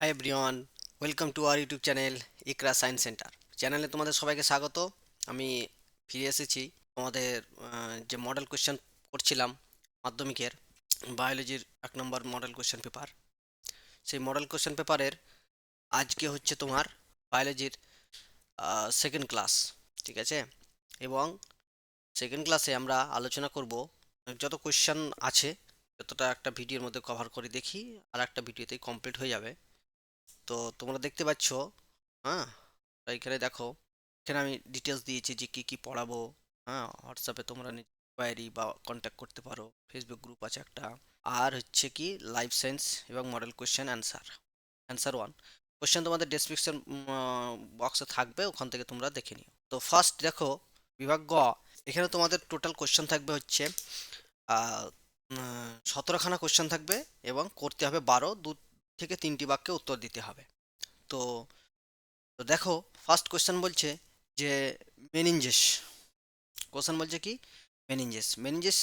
Hi everyone, welcome to our YouTube channel Iqra science centre. চ্যানেলে তোমাদের সবাইকে স্বাগত। আমি ফিরে এসেছি তোমাদের যে মডেল কোশ্চেন করছিলাম মাধ্যমিকের বায়োলজির 1 নম্বর মডেল কোশ্চেন পেপার। সেই মডেল কোশ্চেন পেপারের আজকে হচ্ছে তোমার বায়োলজির সেকেন্ড ক্লাস, ঠিক আছে? এবং সেকেন্ড ক্লাসে আমরা আলোচনা করব যত কোশ্চেন আছে, যতটা একটা ভিডিওর মধ্যে কভার করে দেখি আর একটা ভিডিওতেই কমপ্লিট হয়ে যাবে। তো তোমরা দেখতে পাচ্ছ, হ্যাঁ, তো এখানে দেখো, এখানে আমি ডিটেলস দিয়েছি যে কি কি পড়াবো। হ্যাঁ, হোয়াটসঅ্যাপে তোমরা কোয়ারি বা কন্ট্যাক্ট করতে পারো, ফেসবুক গ্রুপ আছে একটা। আর হচ্ছে কি লাইফ সায়েন্স এবং model question answer, answer 1 question তোমাদের ডেসক্রিপশন বক্সে থাকবে, ওখান থেকে তোমরা দেখে নিও। তো ফার্স্ট দেখো, বিভাগ গ। এখানে তোমাদের টোটাল কোশ্চেন থাকবে হচ্ছে 17খানা কোশ্চেন থাকবে এবং করতে হবে 2 থেকে 3টি বাক্যে উত্তর দিতে হবে। তো তো দেখো, ফার্স্ট কোশ্চেন বলছে যে মেনিনজেস। কোশ্চেন বলছে কি মেনিনজেস, মেনিনজেস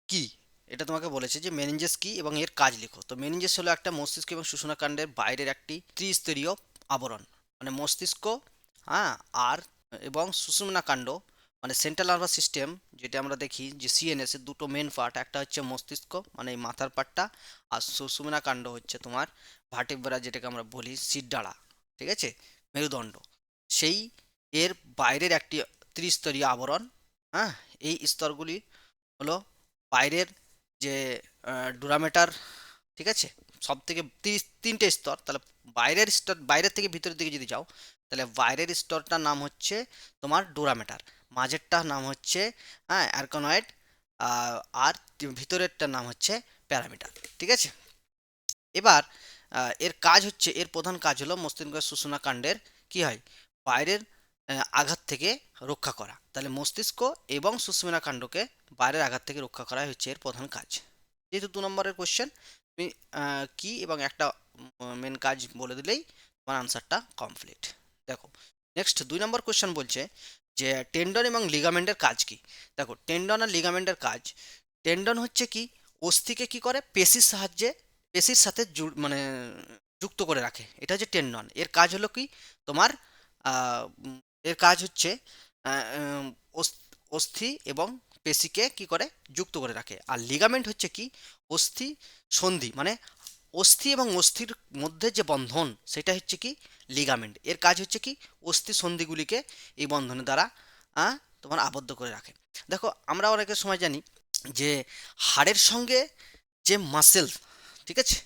কি, এটা তোমাকে বলেছে যে মেনিনজেস কি এবং এর কাজ লিখো। তো মেনিনজেস হলো একটা মস্তিষ্ক এবং সুষুম্নাকাণ্ডের বাইরের একটি ত্রিস্তরীয় আবরণ, মানে মস্তিষ্ক, হ্যাঁ, আর এবং সুষুম্নাকাণ্ড মানে সেন্ট্রাল নার্ভাস সিস্টেম, যেটা আমরা দেখি যে সিএনএস এর দুটো মেন পার্ট, একটা হচ্ছে মস্তিষ্ক মানে এই মাথার পার্টটা, আর সুষুম্নাকাণ্ড হচ্ছে তোমার ভার্টিব্রা, যেটাকে আমরা বলি শিরদাঁড়া, ঠিক আছে, মেরুদণ্ড। সেই এর বাইরের একটি ত্রিস্তরীয় আবরণ। হ্যাঁ, এই স্তরগুলি হলো বাইরের যে ডুরামেটার, ঠিক আছে, সব থেকে 3টে স্তর। তাহলে বাইরের স্তর, বাইরের থেকে ভিতরের দিকে যদি যাও, তাহলে বাইরের স্তরটার নাম হচ্ছে তোমার ডুরামেটার, মাঝেরটার নাম হচ্ছে, হ্যাঁ, অ্যারকনয়েড, আর ভিতরেরটার নাম হচ্ছে প্যারামিটার, ঠিক আছে। এবার এর কাজ হচ্ছে, এর প্রধান কাজ হলো মস্তিষ্ক সুষুম্নাকাণ্ডের কি হয়, বাইরের আঘাত থেকে রক্ষা করা। তাহলে মস্তিষ্ক এবং সুষুম্নাকাণ্ডকে বাইরের আঘাত থেকে রক্ষা করাই হচ্ছে এর প্রধান কাজ। যেহেতু 2 নম্বরের কোশ্চেন, তুমি কি এবং একটা মেন কাজ বলে দিলেই তোমার আনসারটা কমপ্লিট। দেখো, নেক্সট 2 নম্বর কোশ্চেন বলছে যে টেন্ডন এবং লিগামেন্টের কাজ কি। দেখো, টেন্ডন আর লিগামেন্টের কাজ, টেন্ডন হচ্ছে কি অস্থিকে কি করে পেশির সাহায্যে, পেশির সাথে মানে যুক্ত করে রাখে, এটা হচ্ছে টেন্ডন। এর কাজ হলো কি তোমার, এর কাজ হচ্ছে আহ, উম, অস্থি এবং পেশিকে কি করে যুক্ত করে রাখে। আর লিগামেন্ট হচ্ছে কি অস্থি সন্ধি, মানে অস্থি এবং অস্থির মধ্যে যে বন্ধন, সেটা হচ্ছে কি লিগামেন্ট। এর কাজ হচ্ছে কি অস্থি সন্ধিগুলিকে এই বন্ধনের দ্বারা আহ, তোমার আবদ্ধ করে রাখে। দেখো, আমরা অনেকের সময় জানি যে হাড়ের সঙ্গে যে মাসেল, ঠিক আছে,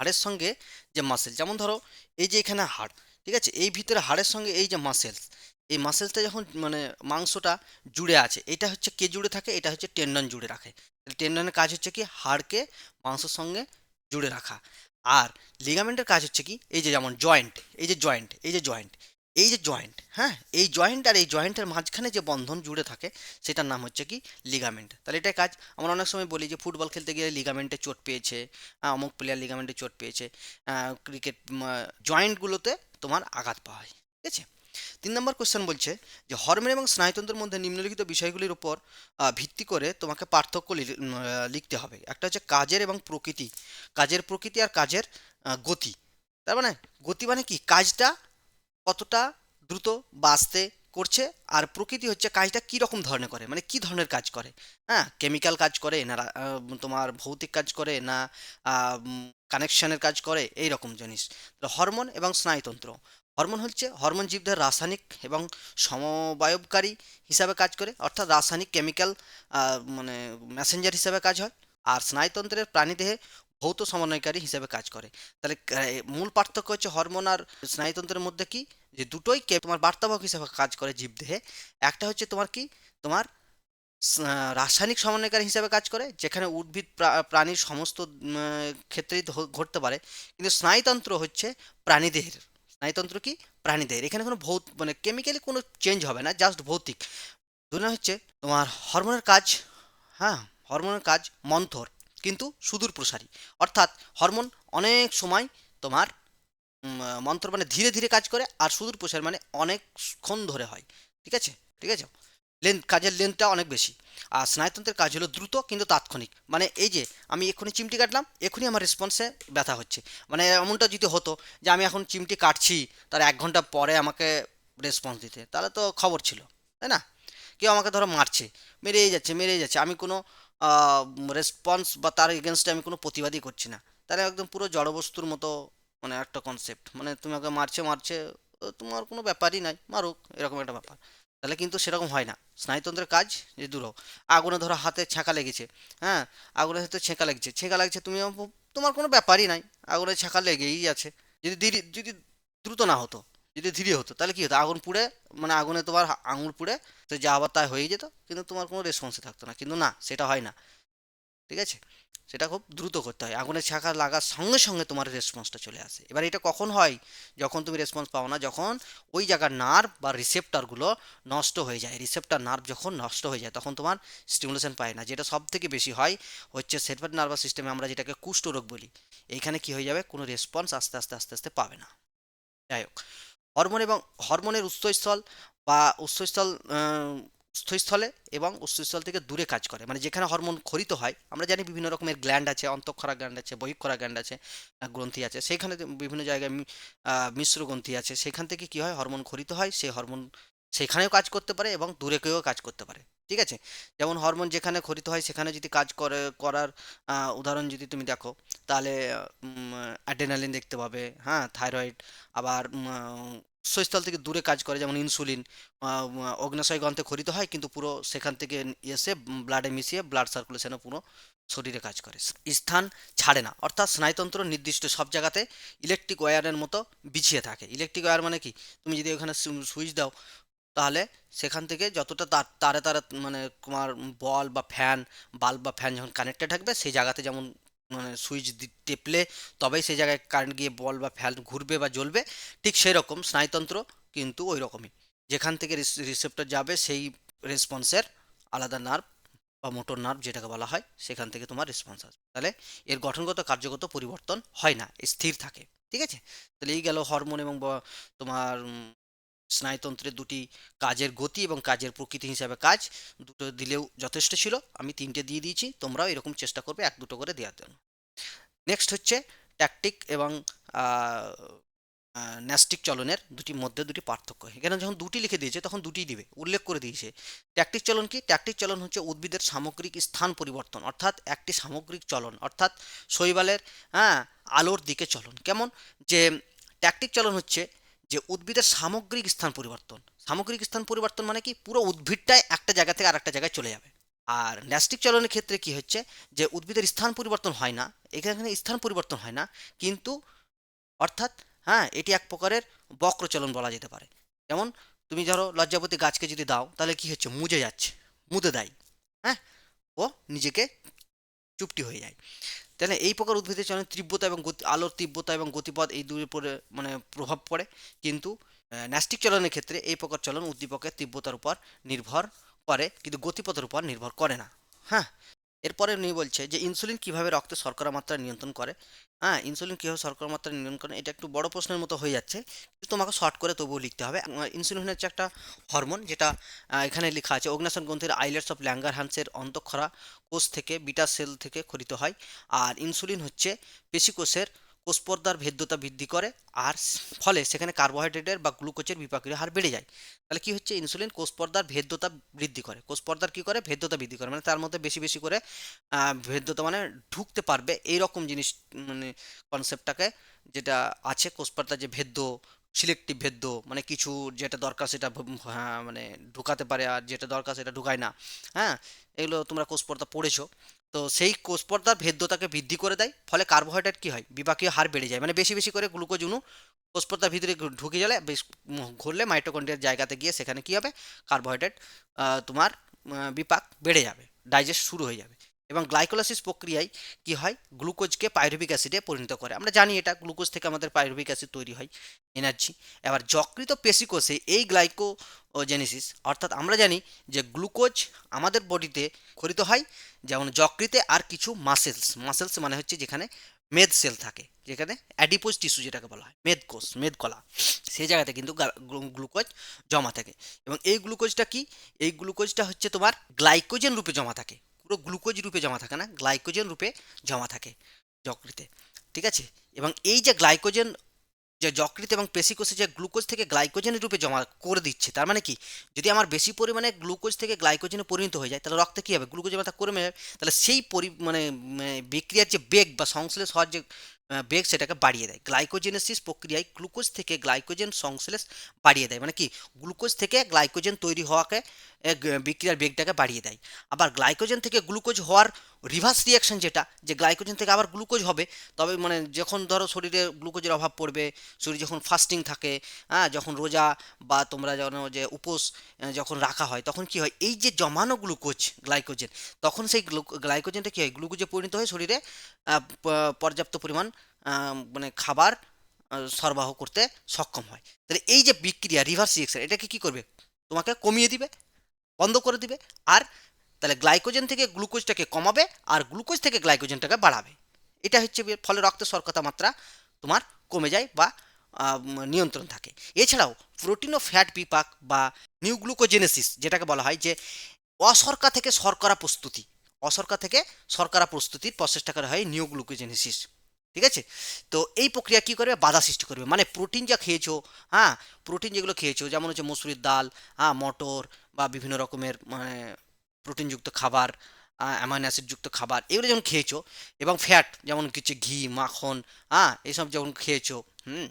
হাড়ের সঙ্গে যে মাসেল, যেমন ধরো এই যে এখানে হাড়, ঠিক আছে, এই ভিতরে হাড়ের সঙ্গে এই যে মাসেলস, এই মাসেলসটা যখন মানে মাংসটা জুড়ে আছে, এটা হচ্ছে কে জুড়ে থাকে, এটা হচ্ছে টেন্ডন জুড়ে রাখে। টেন্ডনের কাজ হচ্ছে কি হাড়কে মাংসের সঙ্গে জুড়ে রাখা। আর লিগামেন্টের কাজ হচ্ছে কি এই যে যেমন জয়েন্ট, এই যে জয়েন্ট, এই যে জয়েন্ট, এই যে জয়েন্ট, হ্যাঁ, এই জয়েন্ট আর এই জয়েন্টের মাঝখানে যে বন্ধন জুড়ে থাকে, সেটার নাম হচ্ছে কি লিগামেন্ট। তাহলে এটাই কাজ। আমরা অনেক সময় বলি যে ফুটবল খেলতে গিয়ে লিগামেন্টে চোট পেয়েছে, অমুক প্লেয়ার লিগামেন্টে চোট পেয়েছে। ক্রিকেট জয়েন্টগুলোতে তোমার আঘাত পাওয়া হয়, ঠিক আছে। 3 নম্বর কোশ্চেন বলছে যে হরমোন এবং স্নায়ুতন্ত্রের মধ্যে নিম্নলিখিত বিষয়গুলির উপর ভিত্তি করে তোমাকে পার্থক্য লিখতে হবে। একটা হচ্ছে কাজের এবং প্রকৃতি, কাজের প্রকৃতি আর কাজের গতি। তার মানে গতি মানে কি কাজটা কতটা দ্রুত বা আস্তে করছে, আর প্রকৃতি হচ্ছে কাজটা কি রকম ধরনের করে, মানে কি ধরনের কাজ করে। হ্যাঁ, কেমিক্যাল কাজ করে না তোমার ভৌতিক কাজ করে না কানেকশনের কাজ করে, এই রকম জিনিস। তো হরমোন এবং স্নায়ুতন্ত্র, হরমোন হচ্ছে হরমোন জীবদের রাসায়নিক এবং সমবায়বকারী হিসাবে কাজ করে, অর্থাৎ রাসায়নিক কেমিক্যাল মানে মেসেঞ্জার হিসাবে কাজ হয়। আর স্নায়ুতন্ত্রের প্রাণীদেহে ভৌত সমন্বয়কারী হিসেবে কাজ করে। তাহলে মূল পার্থক্য হচ্ছে হরমোন আর স্নায়ুতন্ত্রের মধ্যে কি, যে দুটোই তোমার বার্তাবাহক হিসেবে কাজ করে জীবদেহে। একটা হচ্ছে তোমার কি তোমার রাসায়নিক সমন্বয়কারী হিসেবে কাজ করে, যেখানে উদ্ভিদ প্রাণীর সমস্ত ক্ষেত্রেই ঘটতে পারে। কিন্তু স্নায়ুতন্ত্র হচ্ছে প্রাণীদেহের, স্নায়ুতন্ত্র কি প্রাণীদেহের, এখানে কোনো মানে কেমিক্যালি কোনো চেঞ্জ হবে না, জাস্ট ভৌতিক। দুটো হচ্ছে তোমার হরমোনের কাজ। হ্যাঁ, হরমোনের কাজ মন্থর কিন্তু সুদূর প্রসারী, অর্থাৎ হরমোন অনেক সময় তোমার মন্থর মানে ধীরে ধীরে কাজ করে, আর সুদূর প্রসারী মানে অনেকক্ষণ ধরে হয়, ঠিক আছে, ঠিক আছে। কাজের লেন্থটা অনেক বেশি। আর স্নায়ুতন্ত্রের কাজ হলো দ্রুত কিন্তু তাৎক্ষণিক, মানে এই যে আমি এক্ষুনি চিমটি কাটলাম, এক্ষুনি আমার রেসপন্সে ব্যথা হচ্ছে, মানে এমনটা যদি হতো যে আমি এখন চিমটি কাটছি, তার 1 ঘন্টা পরে আমাকে রেসপন্স দিতে, তাহলে তো খবর ছিল, তাই না? কেউ আমাকে ধরো মারছে, মেরেই যাচ্ছে, আমি কোনো রেসপন্স বা তার এগেনস্টে আমি কোনো প্রতিবাদই করছি না, তাহলে একদম পুরো জড়বস্তুর মতো, মানে একটা কনসেপ্ট, মানে তোমাকে মারছে, তোমার কোনো ব্যাপারই নাই, মারুক, এরকম একটা ব্যাপার। তাহলে কিন্তু সেরকম হয় না। স্নায়ুতন্ত্রের কাজ যে দূর হোক। আগুনে ধরো হাতে ছ্যাঁকা লেগেছে, হ্যাঁ, আগুনের হাতে ছ্যাঁকা লাগছে, তুমি তোমার কোনো ব্যাপারই নাই, আগুনে ছ্যাঁকা লেগেই আছে। যদি দ্রুত না হতো, যদি ধীরে হতো, তাহলে কি হতো, আগুন পুড়ে, মানে আগুনে তোমার আঙুল পুড়ে তো যা আবার তাই হয়ে যেত, কিন্তু তোমার কোনো রেসপন্সই থাকতো না, কিন্তু না, সেটা হয় না। ঠিক আছে, সেটা খুব দ্রুত করতে হয়, আগুনের ছ্যাঁকা লাগার সঙ্গে সঙ্গে তোমার রেসপন্সটা চলে আসে। এবার এটা কখন হয়? যখন তুমি রেসপন্স পাও না, যখন ওই জায়গার নার্ভ বা রিসেপ্টরগুলো নষ্ট হয়ে যায়, রিসেপ্টর নার্ভ যখন নষ্ট হয়ে যায়, তখন তোমার স্টিমুলেশন পায় না। যেটা সব থেকে বেশি হয় হচ্ছে সেন্ট্রাল নার্ভাস সিস্টেমে, আমরা যেটাকে কুষ্ঠরোগ বলি। এইখানে কি হয়ে যাবে, কোনো রেসপন্স আস্তে আস্তে পাবে না। যাই হোক, হরমোন এবং হরমোনের উৎসস্থল বা উৎসস্থল উৎসস্থলে এবং উৎসস্থল থেকে দূরে কাজ করে, মানে যেখানে হরমোন ক্ষরিত হয়, আমরা জানি বিভিন্ন রকমের গ্ল্যান্ড আছে, অন্তঃক্ষরা গ্ল্যান্ড আছে, বহিঃক্ষরা গ্ল্যান্ড আছে, গ্রন্থি আছে, সেখানে বিভিন্ন জায়গায় মিশ্র গ্রন্থি আছে, সেখান থেকে কি হয়, হরমোন ক্ষরিত হয়, সেই হরমোন সেখানেও কাজ করতে পারে এবং দূরে কেউ কাজ করতে পারে। ঠিক আছে, যেমন হরমোন যেখানে ক্ষরিত হয় সেখানে যদি কাজ করার উদাহরণ যদি তুমি দেখো, তাহলে অ্যাড্রেনালিন দেখতে পাবে, হ্যাঁ, থাইরয়েড। আবার উৎসস্থল থেকে দূরে কাজ করে, যেমন ইনসুলিন অগ্নাশয় গ্রন্থে ক্ষরিত হয়, কিন্তু পুরো সেখান থেকে এসে ব্লাডে মিশিয়ে ব্লাড সার্কুলেশনে পুরো শরীরে কাজ করে, স্থান ছাড়ে না, অর্থাৎ স্নায়ুতন্ত্র নির্দিষ্ট সব জায়গাতে ইলেকট্রিক ওয়্যারের মতো বিছিয়ে থাকে। ইলেকট্রিক ওয়্যার মানে কি, তুমি যদি ওখানে সুইচ দাও, তাহলে সেখান থেকে যতটা তারে তারে, মানে তোমার বল বা ফ্যান, বাল্ব বা ফ্যান যখন কানেক্টেড থাকবে, সেই জায়গাতে যেমন মানে সুইচ টেপলে তবেই সেই জায়গায় কারেন্ট গিয়ে বল বা ফ্যান ঘুরবে বা জ্বলবে, ঠিক সেই রকম স্নায়ুতন্ত্র কিন্তু ওই রকমই। যেখান থেকে রিসেপ্টর যাবে, সেই রেসপন্সের আলাদা নার্ভ বা মোটর নার্ভ যেটাকে বলা হয়, সেখান থেকে তোমার রেসপন্স আসবে। তাহলে এর গঠনগত কার্যগত পরিবর্তন হয় না, স্থির থাকে। ঠিক আছে, তাহলে এই গেল হরমোন এবং তোমার স্নায়ুতন্ত্রের দুটি কাজের গতি এবং কাজের প্রকৃতি হিসাবে কাজ। দুটো দিলেও যথেষ্ট ছিল, আমি 3টে দিয়ে দিয়েছি, তোমরাও এরকম চেষ্টা করবে 1-2টো করে দেওয়ার জন্য। নেক্সট হচ্ছে ট্যাকটিক এবং ন্যাস্টিক চলনের মধ্যে দুটি পার্থক্য। এখানে যখন দুটি লিখে দিয়েছে তখন দুটিই দিবে, উল্লেখ করে দিয়েছে। ট্যাকটিক চলন কি? ট্যাকটিক চলন হচ্ছে উদ্ভিদের সামগ্রিক স্থান পরিবর্তন, অর্থাৎ একটি সামগ্রিক চলন, অর্থাৎ শৈবালের, হ্যাঁ, আলোর দিকে চলন। কেমন? যে ট্যাকটিক চলন হচ্ছে যে উদ্ভিদের সামগ্রিক স্থান পরিবর্তন। সামগ্রিক স্থান পরিবর্তন মানে কি, পুরো উদ্ভিদটাই একটা জায়গা থেকে আরেকটা জায়গায় চলে যাবে। আর ন্যাস্টিক চলনের ক্ষেত্রে কি হচ্ছে, যে উদ্ভিদের স্থান পরিবর্তন হয় না, এখানে স্থান পরিবর্তন হয় না, কিন্তু অর্থাৎ, হ্যাঁ, এটি এক প্রকারের বক্রচলন বলা যেতে পারে। যেমন তুমি ধরো লজ্জাপতি গাছকে যদি দাও, তাহলে কি হচ্ছে, মুজে যাচ্ছে, মুদে দেয়, হ্যাঁ, ও নিজেকে চুপটি হয়ে যায়। তাহলে এই প্রকার উদ্ভিদের চলনের তীব্রতা এবং গতি, আলোর তীব্রতা এবং গতিপথ, এই দুই উপরে মানে প্রভাব পড়ে। কিন্তু ন্যাস্টিক চলনের ক্ষেত্রে এই প্রকার চলন উদ্দীপকের তীব্রতার উপর নির্ভর করে, কিন্তু গতিপথের উপর নির্ভর করে না। হ্যাঁ, এরপরে উনি বলছে যে ইনসুলিন কিভাবে রক্তে শর্করা মাত্রা নিয়ন্ত্রণ করে। হ্যাঁ, ইনসুলিন কিভাবে শর্করা মাত্রা নিয়ন্ত্রণ করে, এটা একটু বড় প্রশ্নের মতো হয়ে যাচ্ছে, কিন্তু তোমাকে শর্ট করে তবুও লিখতে হবে। ইনসুলিন হচ্ছে একটা হরমোন, যেটা এখানে লেখা আছে অগ্নাশন গ্রন্থির আইলেটস অফ ল্যাঙ্গারহ্যান্সের অন্তঃক্ষরা কোষ থেকে, বিটা সেল থেকে ক্ষরিত হয়। আর ইনসুলিন হচ্ছে পেশিকোষের কোষপর্দার ভেদ্যতা বৃদ্ধি করে, আর ফলে সেখানে কার্বোহাইড্রেটের বা গ্লুকোজের বিপাকীয় হার বেড়ে যায়। তাহলে কি হচ্ছে, ইনসুলিন কোষপর্দার ভেদ্যতা বৃদ্ধি করে, কোষপর্দার কি করে, ভেদ্যতা বৃদ্ধি করে, মানে তার মধ্যে বেশি বেশি করে ভেদ্যতা মানে ঢুকতে পারবে, এইরকম জিনিস, মানে কনসেপ্টটাকে যেটা আছে, কোষপর্দার যে ভেদ্য, সিলেক্টিভ ভেদ্য, মানে কিছু যেটা দরকার সেটা হ্যাঁ, মানে ঢুকাতে পারে, আর যেটা দরকার সেটা ঢুকায় না। হ্যাঁ, এগুলো তোমরা কোষপর্দা পড়েছো। তো সেই কোষপর্দার ভেদ্যতাকে বৃদ্ধি করে দেয়, ফলে কার্বোহাইড্রেট কি হয়, বিপাকীয় হার বেড়ে যায়, মানে বেশি বেশি করে গ্লুকোজ অণু কোষপর্দার ভিতরে ঢুকে গেলে, বেশ ঘুরলে মাইটোকন্ড্রিয়ার জায়গাতে গিয়ে সেখানে কি হবে, কার্বোহাইড্রেট তোমার বিপাক বেড়ে যাবে, ডাইজেস্ট শুরু হয়ে যাবে। এবং গ্লাইকোলাইসিস প্রক্রিয়ায় কি হয়, গ্লুকোজকে পাইরুভিক অ্যাসিডে পরিণত করে। আমরা জানি এটা, গ্লুকোজ থেকে আমাদের পাইরুভিক অ্যাসিড তৈরি হয়, এনার্জি। এবার যকৃত পেশিকোষে এই গ্লাইকোজেনেসিস, অর্থাৎ আমরা জানি যে গ্লুকোজ আমাদের বডিতে ক্ষরিত হয় যেমন যকৃতে, আর কিছু মাসেলস, মাসেলস মানে হচ্ছে যেখানে মেদ সেল থাকে, যেখানে অ্যাডিপোজ টিস্যু যেটাকে বলা হয় মেদকোষ, মেদকলা, সেই জায়গাতে কিন্তু গ্লুকোজ জমা থাকে। এবং এই গ্লুকোজটা কি, এই গ্লুকোজটা হচ্ছে তোমার গ্লাইকোজেন রূপে জমা থাকে, পুরো গ্লুকোজ রূপে জমা থাকে না, গ্লাইকোজেন রূপে জমা থাকে যকৃতে। ঠিক আছে, এবং এই যে গ্লাইকোজেন যে যকৃৎ এবং পেশিকোষে যে গ্লুকোজ থেকে গ্লাইকোজেনের রূপে জমা করে দিচ্ছে, তার মানে কি, যদি আমার বেশি পরিমাণে গ্লুকোজ থেকে গ্লাইকোজেনে পরিণত হয়ে যায়, তাহলে রক্তে কী হবে, গ্লুকোজের মাত্রা কমে যাবে, তাহলে সেই বিক্রিয়ার যে বেগ বা সংশ্লেষ হওয়ার যে বেগ সেটাকে বাড়িয়ে দেয়। গ্লাইকোজেনেসিস প্রক্রিয়ায় গ্লুকোজ থেকে গ্লাইকোজেন সংশ্লেষ বাড়িয়ে দেয়, মানে কি, গ্লুকোজ থেকে গ্লাইকোজেন তৈরি হওয়াকে বিক্রিয়ার বেগটাকে বাড়িয়ে দেয়। আবার গ্লাইকোজেন থেকে গ্লুকোজ হওয়ার রিভার্স রিয়াকশন যেটা, যে গ্লাইকোজেন থেকে আবার গ্লুকোজ হবে, তবে মানে যখন ধরো শরীরে গ্লুকোজের অভাব পড়বে, শরীর যখন ফাস্টিং থাকে, হ্যাঁ, যখন রোজা বা তোমরা জানো যে উপোস যখন রাখা হয়, তখন কি হয়, এই যে জমানো গ্লুকোজ গ্লাইকোজেন, তখন সেই গ্লাইকোজেনটা কি হয়, গ্লুকোজে পরিণত হয়ে শরীরে পর্যাপ্ত পরিমাণ মানে খাবার সরবরাহ করতে সক্ষম হয়। তাহলে এই যে বিক্রিয়া রিভার্স রিয়েকশন, এটাকে কি করবে, তোমাকে কমিয়ে দিবে, বন্ধ করে দিবে। আর তাহলে গ্লাইকোজেন থেকে গ্লুকোজটাকে কমাবে, আর গ্লুকোজ থেকে গ্লাইকোজেনটাকে বাড়াবে। এটা হচ্ছে ফলে রক্তে শর্করা মাত্রা তোমার কমে যায় বা নিয়ন্ত্রণ থাকে। এছাড়াও প্রোটিন ও ফ্যাট বিপাক বা নিউগ্লুকোজেনেসিস যেটাকে বলা হয়, যে অশর্করা থেকে শর্করা প্রস্তুতি, অশর্করা থেকে শর্করা প্রস্তুতির প্রসেসটা করা হয় নিউগ্লুকোজেনেসিস। ঠিক আছে, তো এই প্রক্রিয়া কি করবে, বাধা সৃষ্টি করবে, মানে প্রোটিন যা খেয়েছো, হ্যাঁ, প্রোটিন যেগুলো খেয়েছো, যেমন হচ্ছে মসুরির ডাল, হ্যাঁ, মটর বা বিভিন্ন রকমের মানে প্রোটিনযুক্ত খাবার, অ্যামাইনো অ্যাসিডযুক্ত খাবার, এগুলো যেমন খেয়েছো, এবং ফ্যাট যেমন হচ্ছে ঘি, মাখন, হ্যাঁ, এইসব যেমন খেয়েছো, হুম,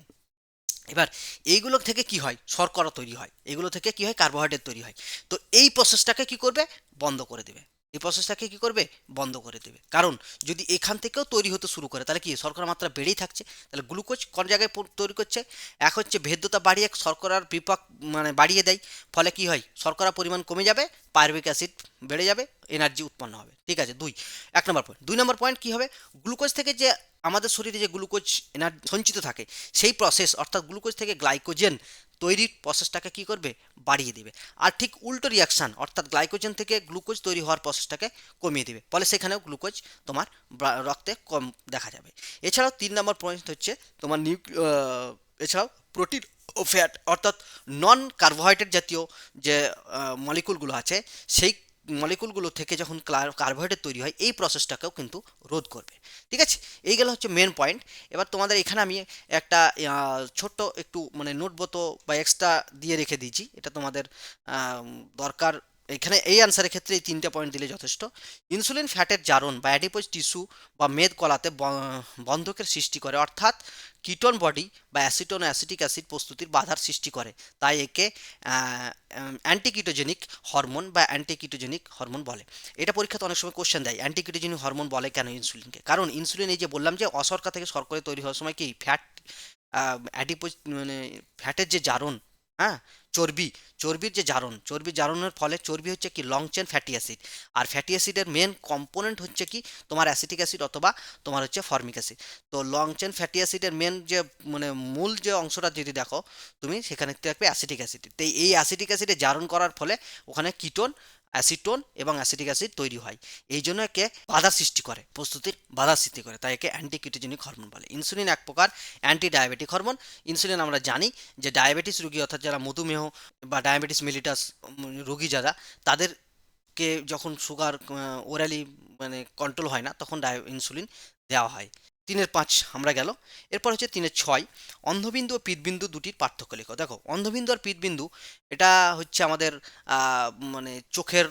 এবার এইগুলো থেকে কি হয়, শর্করা তৈরি হয়, এগুলো থেকে কি হয়, কার্বোহাইড্রেট তৈরি হয়। তো এই প্রসেসটাকে কি করবে, বন্ধ করে দেবে, এই প্রসেসটাকে কি করবে, বন্ধ করে দেবে। কারণ যদি এখান থেকেও তৈরি হতে শুরু করে, তাহলে কি শর্করার মাত্রা বেড়েই থাকছে, তাহলে গ্লুকোজ কোন জায়গায় তৈরি করছে, এক হচ্ছে ভেদ্যতা বাড়িয়ে শর্করার বিপাক মানে বাড়িয়ে দেয়, ফলে কি হয়, শর্করা পরিমাণ কমে যাবে, পাইরুভিক অ্যাসিড বেড়ে যাবে, এনার্জি উৎপন্ন হবে। ঠিক আছে, এক নম্বর পয়েন্ট। দুই নম্বর পয়েন্ট কি হবে, গ্লুকোজ থেকে যে আমাদের শরীরে যে গ্লুকোজ এনার্জি সঞ্চিত থাকে, সেই প্রসেস অর্থাৎ গ্লুকোজ থেকে গ্লাইকোজেন তৈরির প্রসেসটাকে কি করবে, বাড়িয়ে দিবে। আর ঠিক উল্টো রিয়াকশান, অর্থাৎ গ্লাইকোজেন থেকে গ্লুকোজ তৈরি হওয়ার প্রসেসটাকে কমিয়ে দিবে, ফলে সেখানেও গ্লুকোজ তোমার রক্তে কম দেখা যাবে। এছাড়াও তিন নম্বর পয়েন্ট হচ্ছে তোমার এছাড়াও প্রোটিন ও ফ্যাট অর্থাৎ নন কার্বোহাইড্রেট জাতীয় যে মলিকুলগুলো আছে, সেই মলিকুলগুলো থেকে যখন কার্বোহাইড্রেট তৈরি হয়, এই প্রসেসটাকেও কিন্তু রোধ করবে। ঠিক আছে, এইগুলো হচ্ছে মেন পয়েন্ট। এবার তোমাদের এখানে আমি একটা ছোট্ট একটু মানে নোটবতো বা এক্সট্রা দিয়ে রেখে দিয়েছি, এটা তোমাদের দরকার। এখানে এই আনসারের ক্ষেত্রে এই তিনটে পয়েন্ট দিলে যথেষ্ট। ইনসুলিন ফ্যাটের জারণ বা অ্যাডিপোজ টিস্যু বা মেদ কলাতে বন্ধকের সৃষ্টি করে, অর্থাৎ কিটোন বডি বা অ্যাসিটোন ও অ্যাসিটিক অ্যাসিড প্রস্তুতির বাধার সৃষ্টি করে, তাই একে অ্যান্টিকিটোজেনিক হরমোন বা অ্যান্টিকিটোজেনিক হরমোন বলে। এটা পরীক্ষাতে অনেক সময় কোশ্চেন দেয়, অ্যান্টিকিটোজেনিক হরমোন বলে কেন ইনসুলিনকে, কারণ ইনসুলিন এই যে বললাম যে অশর্করা থেকে শর্করা তৈরি হওয়ার সময় কি ফ্যাট অ্যাডিপোজ মানে ফ্যাটের যে জারণ, হ্যাঁ, চর্বি, চর্বির যে জারণ, চর্বির জারণের ফলে চর্বি হচ্ছে কি লং চেন ফ্যাটি অ্যাসিড, আর ফ্যাটি অ্যাসিডের মেন কম্পোনেন্ট হচ্ছে কি তোমার অ্যাসিটিক অ্যাসিড অথবা তোমার হচ্ছে ফর্মিক অ্যাসিড। তো লং চেন ফ্যাটি অ্যাসিডের মেন যে মানে মূল যে অংশটা যদি দেখো তুমি, সেখানে দেখবে অ্যাসিটিক অ্যাসিড। তো এই অ্যাসিটিক অ্যাসিডে জারণ করার ফলে ওখানে কিটোন, অ্যাসিটোন এবং অ্যাসিটিক অ্যাসিড তৈরি হয়, এই জন্য একে বাধা সৃষ্টি করে, প্রস্তুতির বাধা সৃষ্টি করে, তাই একে অ্যান্টিকিটোজেনিক হরমোন বলে। ইনসুলিন এক প্রকার অ্যান্টি ডায়াবেটিক হরমোন। ইনসুলিন আমরা জানি যে ডায়াবেটিস রোগী অর্থাৎ যারা মধুমেহ বা ডায়াবেটিস মেলিটাস রোগী যারা, তাদেরকে যখন সুগার ওরালি মানে কন্ট্রোল হয় না, তখন ইনসুলিন দেওয়া হয়। তিনের পাঁচ আমরা গেল। এরপর হচ্ছে তিনের ছয়, অন্ধবিন্দু ও পিতবিন্দু দুটির পার্থক্য লেখো। দেখো, অন্ধবিন্দু আর পিতবিন্দু এটা হচ্ছে আমাদের মানে চোখের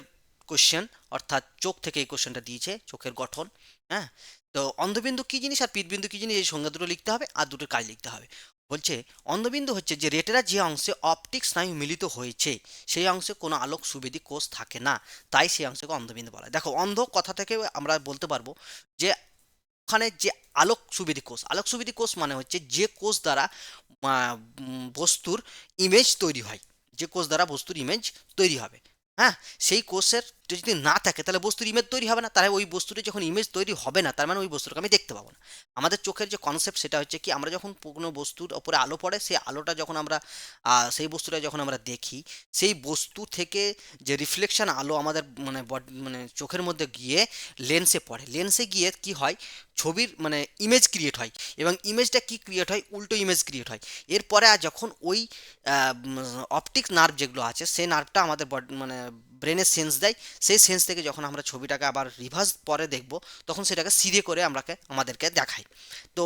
কোশ্চেন, অর্থাৎ চোখ থেকে এই কোশ্চেনটা দিয়েছে, চোখের গঠন। হ্যাঁ, তো অন্ধবিন্দু কী জিনিস আর পিতবিন্দু কী জিনিস, এই সংজ্ঞা দুটো লিখতে হবে আর দুটোর কাজ লিখতে হবে। বলছে অন্ধবিন্দু হচ্ছে যে রেটেরা যে অংশে অপটিক স্নায়ু মিলিত হয়েছে, সেই অংশে কোনো আলোক সুবেদী কোষ থাকে না, তাই সেই অংশকে অন্ধবিন্দু বলা হয়। দেখো, অন্ধ কথা থেকে আমরা বলতে পারবো যে ওখানে যে আলোক সুবেদী কোষ, আলোক সুবেদী কোষ মানে হচ্ছে যে কোষ দ্বারা বস্তুর ইমেজ তৈরি হয়, যে কোষ দ্বারা বস্তুর ইমেজ তৈরি হবে, হ্যাঁ, সেই কোষের যদি না থাকে তাহলে বস্তুর ইমেজ তৈরি হবে না, তাহলে ওই বস্তুটা যখন ইমেজ তৈরি হবে না তার মানে ওই বস্তুটাকে আমি দেখতে পাবো না। আমাদের চোখের যে কনসেপ্ট সেটা হচ্ছে কি, আমরা যখন কোনো বস্তুর ওপরে আলো পড়ে সেই আলোটা যখন আমরা সেই বস্তুটা যখন আমরা দেখি, সেই বস্তু থেকে যে রিফ্লেকশন আলো আমাদের মানে মানে চোখের মধ্যে গিয়ে লেন্সে পড়ে, লেন্সে গিয়ে কি হয়, ছবির মানে ইমেজ ক্রিয়েট হয়, এবং ইমেজটা কি ক্রিয়েট হয়, উল্টো ইমেজ ক্রিয়েট হয়। এরপরে আর যখন ওই অপটিক নার্ভ যেগুলো আছে সেই নার্ভটা আমাদের মানে ব্রেনের সেন্স দেয়, সেই সেন্স থেকে যখন আমরা ছবিটাকে আবার রিভার্স পরে দেখব তখন সেটাকে সিধে করে আমাদেরকে দেখায়। তো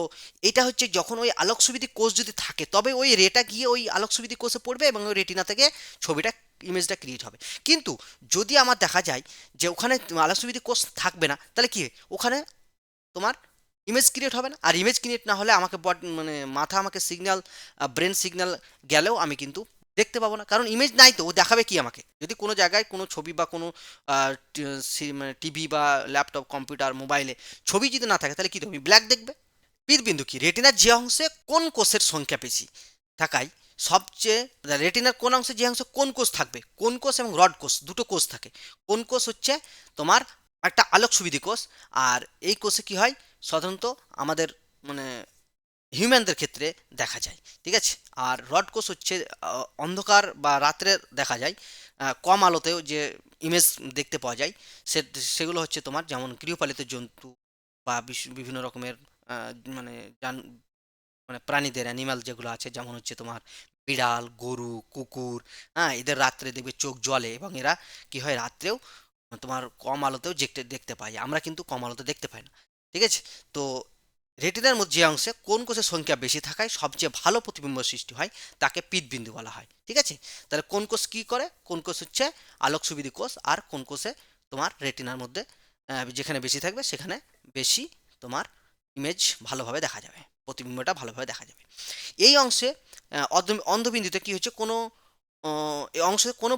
এটা হচ্ছে যখন ওই আলোক সুবিধি কোষ যদি থাকে তবে ওই রেটা গিয়ে ওই আলোক সুবিধি কোষে পড়বে এবং ওই রেটিনা থেকে ছবিটা ইমেজটা ক্রিয়েট হবে। কিন্তু যদি আমার দেখা যায় যে ওখানে আলোক সুবিধি কোষ থাকবে না, তাহলে কি ওখানে তোমার ইমেজ ক্রিয়েট হবে না, আর ইমেজ ক্রিয়েট না হলে আমাকে মানে মাথা আমাকে সিগন্যাল, ব্রেন সিগন্যাল গেলেও আমি কিন্তু দেখতে পাবো না, কারণ ইমেজ নাই তো ও দেখাবে কি আমাকে। যদি কোনো জায়গায় কোনো ছবি বা কোনো মানে টিভি বা ল্যাপটপ কম্পিউটার মোবাইলে ছবি যদি না থাকে তাহলে কি তুমি ব্ল্যাক দেখবে। বিন্দু কি রেটিনার যে অংশে কোন কোষের সংখ্যা বেশি থাকায় সবচেয়ে, রেটিনার কোন অংশে যে অংশে কোন কোষ থাকবে, কোন কোষ এবং রড কোষ দুটো কোষ থাকে। কোন কোষ হচ্ছে তোমার একটা আলোক সুবিধি কোষ, আর এই কোষে কি হয় সাধারণত আমাদের মানে হিউম্যানদের ক্ষেত্রে দেখা যায়, ঠিক আছে। আর রড কোষ হচ্ছে অন্ধকার বা রাত্রে দেখা যায়, কম আলোতেও যে ইমেজ দেখতে পাওয়া যায়, সে সেগুলো হচ্ছে তোমার যেমন গৃহপালিত জন্তু বা বিভিন্ন রকমের মানে মানে প্রাণীদের অ্যানিমাল যেগুলো আছে, যেমন হচ্ছে তোমার বিড়াল, গরু, কুকুর, হ্যাঁ, এদের রাত্রে দেখবে চোখ জ্বলে এবং এরা কি হয় রাত্রেও তোমার কম আলোতেও দেখতে দেখতে পাই, আমরা কিন্তু কম আলোতে দেখতে পাই না, ঠিক আছে। তো রেটিনার মধ্যে যে অংশে কোন কোষের সংখ্যা বেশি থাকায় সবচেয়ে ভালো প্রতিবিম্ব সৃষ্টি হয় তাকে পীতবিন্দু বলা হয়, ঠিক আছে। তাহলে কোন কোষ কি করে, কোন কোষ হচ্ছে আলোক সুবিধি কোষ, আর কোন কোষে তোমার রেটিনার মধ্যে যেখানে বেশি থাকবে সেখানে বেশি তোমার ইমেজ ভালোভাবে দেখা যাবে, প্রতিবিম্বটা ভালোভাবে দেখা যাবে। এই অংশে অন্ধবিন্দুতে কি হচ্ছে, কোনো এই অংশে কোনো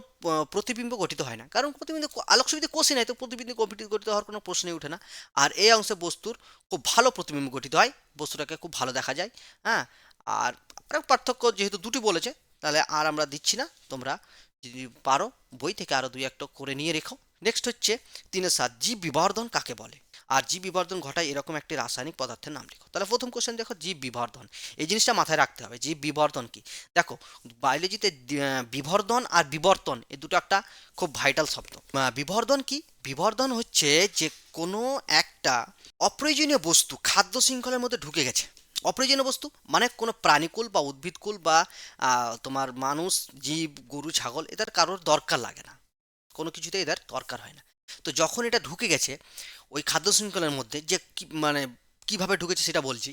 প্রতিবিম্ব গঠিত হয় না, কারণ প্রতিবিম্ব আলোক সুবিধা কোষই নাই, তো প্রতিবিম্ব গঠিত হওয়ার কোনো প্রশ্নই ওঠে না। আর এই অংশে বস্তুর খুব ভালো প্রতিবিম্ব গঠিত হয়, বস্তুটাকে খুব ভালো দেখা যায়, হ্যাঁ। আর আরেক পার্থক্য যেহেতু দুটি বলেছে তাহলে আর আমরা দিচ্ছি না, তোমরা যদি পারো বই থেকে আরো দুই একটা করে নিয়ে রেখো। নেক্সট হচ্ছে 3-7 জীব বিবর্ধন কাকে বলে, আর জীব বিবর্ধন ঘটায় এরকম একটি রাসায়নিক পদার্থের নাম লিখো। তাহলে প্রথম কোশ্চেন দেখো, জীব বিবর্ধন, এই জিনিসটা মাথায় রাখতে হবে, জীব বিবর্ধন কি। দেখো বায়োলজিতে বিবর্ধন আর বিবর্তন এই দুটো একটা খুব ভাইটাল শব্দ। বিবর্ধন কি, বিবর্ধন হচ্ছে যে কোনো একটা অপ্রয়োজনীয় বস্তু খাদ্য শৃঙ্খলের মধ্যে ঢুকে গেছে। অপ্রয়োজনীয় বস্তু মানে কোনো প্রাণীকুল বা উদ্ভিদকুল বা তোমার মানুষ, জীব, গরু, ছাগল এদের কারোর দরকার লাগে না, কোনো কিছুতে এদের দরকার হয় না। তো যখন এটা ঢুকে গেছে ওই খাদ্য শৃঙ্খলের মধ্যে, যে মানে কিভাবে ঢুকেছে সেটা বলছি,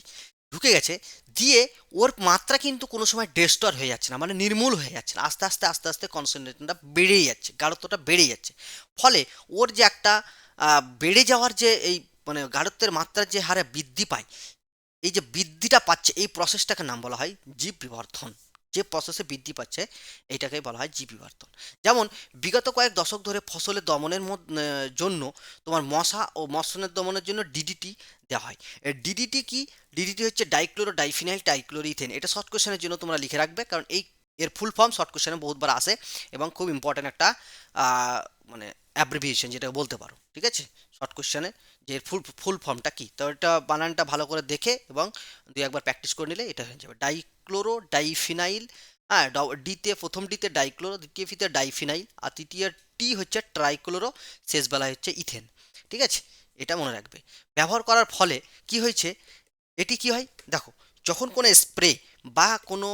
ঢুকে গেছে দিয়ে ওর মাত্রা কিন্তু কোনো সময় ডেস্ট্রয় হয়ে যাচ্ছে না, মানে নির্মূল হয়ে যাচ্ছে না, আস্তে আস্তে আস্তে আস্তে কনসেন্ট্রেশনটা বেড়েই যাচ্ছে, গাঢ়ত্বটা বেড়েই যাচ্ছে। ফলে ওর যে একটা বেড়ে যাওয়ার যে এই মানে গাঢ়ত্বের মাত্রার যে হারে বৃদ্ধি পায়, এই যে বৃদ্ধিটা পাচ্ছে এই প্রসেসটাকে নাম বলা হয় জীব বিবর্ধন। যে প্রসেসে বৃদ্ধি পাচ্ছে এইটাকেই বলা হয় জীব বিবর্ধন। যেমন বিগত কয়েক দশক ধরে ফসলের দমনের জন্য তোমার মশা ও মৎস্যনের দমনের জন্য ডিডিটি দেওয়া হয়। ডিডিটি কি, ডিডিটি হচ্ছে ডাইক্লোরো ডাইফিনাইল টাইক্লোরিথেন। এটা শর্ট কোশ্চেনের জন্য তোমরা লিখে রাখবে, কারণ এই এর ফুল ফর্ম শর্ট কোশ্চেনে বহুতবার আসে এবং খুব ইম্পর্ট্যান্ট একটা মানে অ্যাব্রিভিয়েশন যেটা বলতে পারো, ঠিক আছে, শর্ট কোশ্চেনে যে এর ফুল ফুল ফর্মটা কি। তো এটা বানানটা ভালো করে দেখে এবং দুই একবার প্র্যাকটিস করে নিলে এটা হয়ে যাবে ডাইক্লোরো ডাইফিনাইল। হ্যাঁ, ডিতে প্রথম ডিতে ডাইক্লোরো, দ্বিতীয় ফিতে ডাইফিনাইল, আর তৃতীয় টি হচ্ছে ট্রাইক্লোরো, শেষ বেলায় হচ্ছে ইথেন, ঠিক আছে। এটা মনে রাখবে। ব্যবহার করার ফলে কি হয়েছে, এটি কি হয় দেখো, যখন কোনো স্প্রে বা কোনো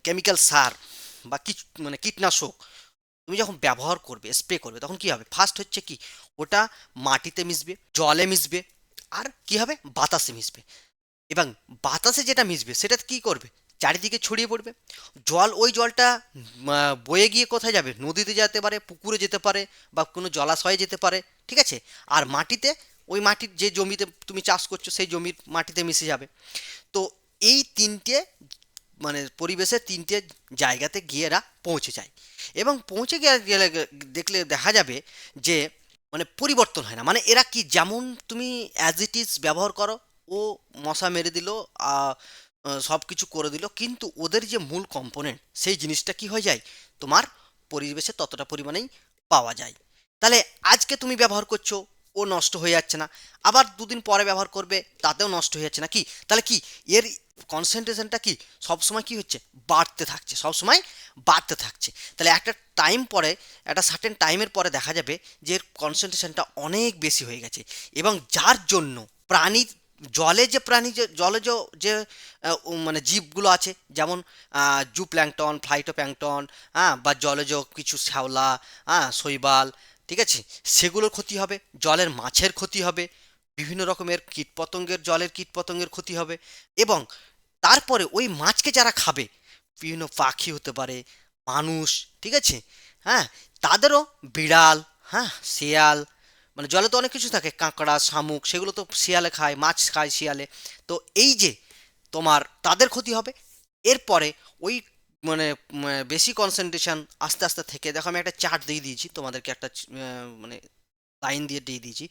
কেমিক্যাল সার বা মানে কীটনাশক তুমি যখন ব্যবহার করবে, স্প্রে করবে, তখন কি হবে, ফার্স্ট হচ্ছে কি ওটা মাটিতে মিশবে, জলে মিশবে, আর কি হবে বাতাসে মিশবে। এবং বাতাসে যেটা মিশবে সেটা কি করবে, চারিদিকে ছড়িয়ে পড়বে। ওই জলটা বয়ে গিয়ে কোথায় যাবে, নদীতে যেতে পারে, পুকুরে যেতে পারে, বা কোনো জলাশয়ে যেতে পারে, ঠিক আছে। আর মাটিতে, ওই মাটির যে জমিতে তুমি চাষ করছো সেই জমির মাটিতে মিশে যাবে। তো এই তিনটে মানে পরিবেশের তিনটে জায়গাতে গিয়ে এরা পৌঁছে যায়, এবং পৌঁছে গেলে দেখলে দেখা যাবে যে মানে পরিবর্তন হয় না, মানে এরা কি যেমন তুমি অ্যাজ ইট ইজ ব্যবহার করো, ও মশা মেরে দিল, সব কিছু করে দিল, কিন্তু ওদের যে মূল কম্পোনেন্ট সেই জিনিসটা কি হয়ে যায় তোমার পরিবেশে ততটা পরিমাণেই পাওয়া যায়। তাহলে আজকে তুমি ব্যবহার করছো, ও নষ্ট হয়ে যাচ্ছে না, আবার দুদিন পরে ব্যবহার করবে, তাতেও নষ্ট হয়ে যাচ্ছে না, কি তাহলে কি এর কনসেন্ট্রেশনটা কি সবসময় কি হচ্ছে, বাড়তে থাকছে, সবসময় বাড়তে থাকছে। তাহলে একটা টাইম পরে, একটা সার্টেন টাইমের পরে দেখা যাবে যে এর কনসেন্ট্রেশনটা অনেক বেশি হয়ে গেছে, এবং যার জন্য প্রাণী, জলে যে প্রাণী, যে জলজ যে মানে জীবগুলো আছে, যেমন জু প্ল্যাঙ্কটন, ফ্লাইটোপ্ল্যাঙ্কটন, হ্যাঁ, বা জলজ কিছু শ্যাওলা, হ্যাঁ, শৈবাল, ঠিক আছে, সেগুলোর ক্ষতি হবে, জলের মাছের ক্ষতি হবে, বিভিন্ন রকমের কীটপতঙ্গের, জলের কীটপতঙ্গের ক্ষতি হবে, এবং তারপরে ওই মাছকে যারা খাবে, বিভিন্ন পাখি হতে পারে, মানুষ, ঠিক আছে, হ্যাঁ, তাদেরও, বিড়াল, হ্যাঁ, শিয়াল, মানে জলে তো অনেক কিছু থাকে, কাঁকড়া, শামুক, সেগুলো তো শিয়ালে খায়, মাছ খায় শিয়ালে। তো এই যে তোমার তাদের ক্ষতি হবে। এরপরে ওই মানে বেশি কনসেন্ট্রেশন আস্তে আস্তে থেকে, দেখো আমি একটা চার্ট দিয়ে দিয়েছি তোমাদেরকে, একটা মানে লাইন দিয়ে দিয়েছি।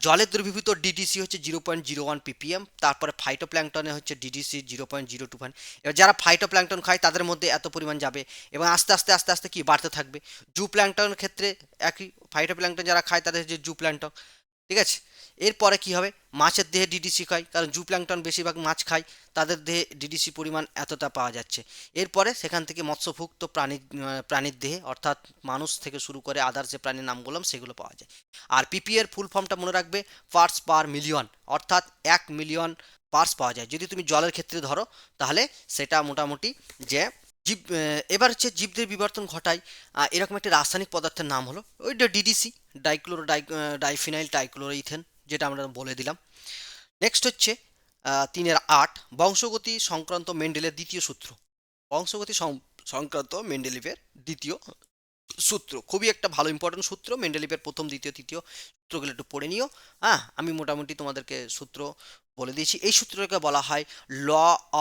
জলের দ্রবীভূত ডিডিসি হচ্ছে 0.01 ppm, তারপরে ফাইটোপ্ল্যাঙ্কটনে হচ্ছে ডিডিসি 0.02 এবার যারা ফাইটোপ্ল্যাঙ্কটন খায় তাদের মধ্যে এত পরিমাণ যাবে, এবং আস্তে আস্তে আস্তে আস্তে কি বাড়তে থাকবে। জু প্ল্যাঙ্কটনের ক্ষেত্রে একই, ফাইটোপ্ল্যাঙ্কটন যারা খায় তাদের হচ্ছে জু প্ল্যাঙ্কটন, ঠিক আছে। এরপরে কি হবে, মাছের দেহে ডিডিসি খায়, কারণ জু প্ল্যাঙ্কটন বেশিরভাগ মাছ খায়, তাদের দেহে ডিডিসি পরিমাণ এতটা পাওয়া যাচ্ছে। এরপরে সেখান থেকে মৎস্যভুক্ত প্রাণীর দেহে, অর্থাৎ মানুষ থেকে শুরু করে আদার্স যে প্রাণীর নাম বললাম সেগুলো পাওয়া যায়। আর পিপি এর ফুল ফর্মটা মনে রাখবে, পার্টস পার মিলিয়ন, অর্থাৎ 1 মিলিয়ন পার্টস পাওয়া যায় যদি তুমি জলের ক্ষেত্রে ধরো, তাহলে সেটা মোটামুটি যে জীব। এবার হচ্ছে জীবদের বিবর্তন ঘটায় এরকম একটি রাসায়নিক পদার্থের নাম হলো ওই ডিডিসি, ডাইফিনাইল ট্রাইক্লোরোইথেন, যেটা আমরা বলে দিলাম। নেক্সট হচ্ছে 3-8 বংশগতি সংক্রান্ত মেন্ডেলের দ্বিতীয় সূত্র। বংশগতি সংক্রান্ত মেন্ডেলিভের দ্বিতীয় সূত্র, খুবই একটা ভালো ইম্পর্টেন্ট সূত্র, মেন্ডেলিভের প্রথম, দ্বিতীয়, তৃতীয় সূত্রগুলো একটু পড়ে নিও। হ্যাঁ, আমি মোটামুটি তোমাদেরকে সূত্র বলে দিয়েছি। এই সূত্রটাকে বলা হয় law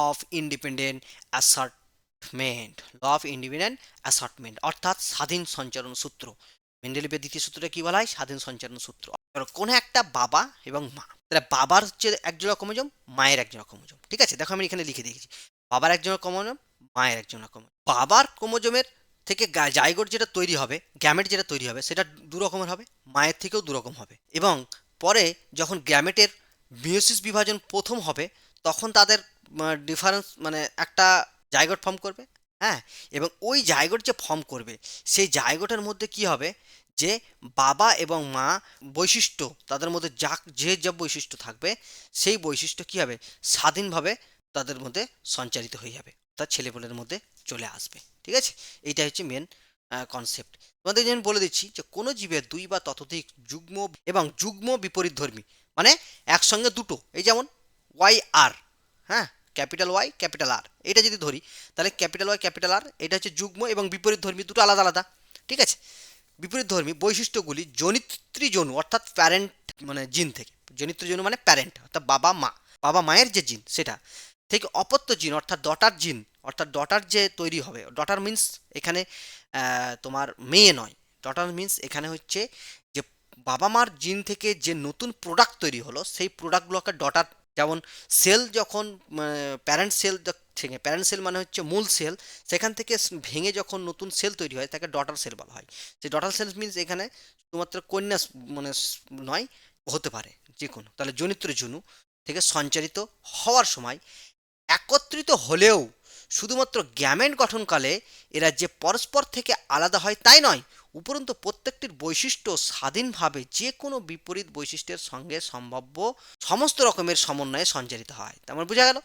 of independent assortment, law of independent assortment, অর্থাৎ স্বাধীন সঞ্চারণ সূত্র। মেন্ডেলিভের দ্বিতীয় সূত্রটা কি বলা হয়, স্বাধীন সঞ্চারণ সূত্র। কোনো একটা বাবা এবং মা, তাহলে বাবার হচ্ছে একজোড়া ক্রোমোজোম, মায়ের একজোড়া ক্রোমোজোম, ঠিক আছে, দেখো আমি এখানে লিখে দিয়েছি, বাবার একজোড়া ক্রোমোজোম, মায়ের একজোড়া ক্রোমোজোম। বাবার ক্রোমোজোমের থেকে জাইগোট যেটা তৈরি হবে, গ্যামেট যেটা তৈরি হবে, সেটা দু রকমের হবে, মায়ের থেকেও দু রকম হবে, এবং পরে যখন গ্যামেটের মিয়োসিস বিভাজন প্রথম হবে, তখন তাদের ডিফারেন্স মানে একটা জাইগোট ফর্ম করবে, হ্যাঁ, এবং ওই জাইগোট যে ফর্ম করবে, সেই জাইগোটের মধ্যে কি হবে, যে বাবা এবং মা বৈশিষ্ট্য, তাদের মধ্যে যে বৈশিষ্ট্য থাকবে, সেই বৈশিষ্ট্য কি হবে, স্বাধীনভাবে তাদের মধ্যে সঞ্চারিত হয়ে যাবে, তার ছেলেপেলের মধ্যে চলে আসবে, ঠিক আছে। এইটা হচ্ছে মেন কনসেপ্ট। তোমাদের যেমন বলে দিচ্ছি যে কোনো জীবের দুই বা ততোধিক যুগ্ম এবং যুগ্ম বিপরীতধর্মী, মানে একসঙ্গে দুটো, এই যেমন ওয়াই আর, হ্যাঁ, ক্যাপিটাল ওয়াই ক্যাপিটাল আর, এটা যদি ধরি, তাহলে ক্যাপিটাল ওয়াই ক্যাপিটাল আর, এটা হচ্ছে যুগ্ম এবং বিপরীতধর্মী, দুটো আলাদা আলাদা, ঠিক আছে। বিপরীতধর্মী বৈশিষ্ট্যগুলি জনিত্রী অর্থাৎ প্যারেন্ট মানে জিন থেকে, জনিত্রী মানে প্যারেন্ট অর্থাৎ বাবা মায়ের যে জিন সেটা থেকে, অপত্য জিন অর্থাৎ ডটার জিন, অর্থাৎ ডটার যে তৈরি হবে, ডটার মিন্স এখানে তোমার মেয়ে নয়, ডটার মিন্স এখানে হচ্ছে যে বাবা মার জিন থেকে যে নতুন প্রোডাক্ট তৈরি হলো, সেই প্রোডাক্টগুলোকে ডটার, যেমন সেল যখন প্যারেন্ট সেল থেকে, প্যারেন্ট সেল মানে হচ্ছে মূল সেল, সেখান থেকে ভেঙে যখন নতুন সেল তৈরি হয় তাকে ডটার সেল বলা হয়। সেই ডটার সেল মিন্স এখানে শুধুমাত্র কন্যা মানে নয়, হতে পারে যে কোনো, তাহলে জনিত্র জনু থেকে সঞ্চারিত হওয়ার সময় একত্রিত হলেও শুধুমাত্র গ্যামেট গঠনকালে এরা যে পরস্পর থেকে আলাদা হয় তাই নয়, উপরন্তু প্রত্যেকটির বৈশিষ্ট্য স্বাধীনভাবে যে কোনো বিপরীত বৈশিষ্ট্যের সঙ্গে সম্ভাব্য সমস্ত রকমের সমন্বয়ে সঞ্চারিত হয়। তার মানে বোঝা গেল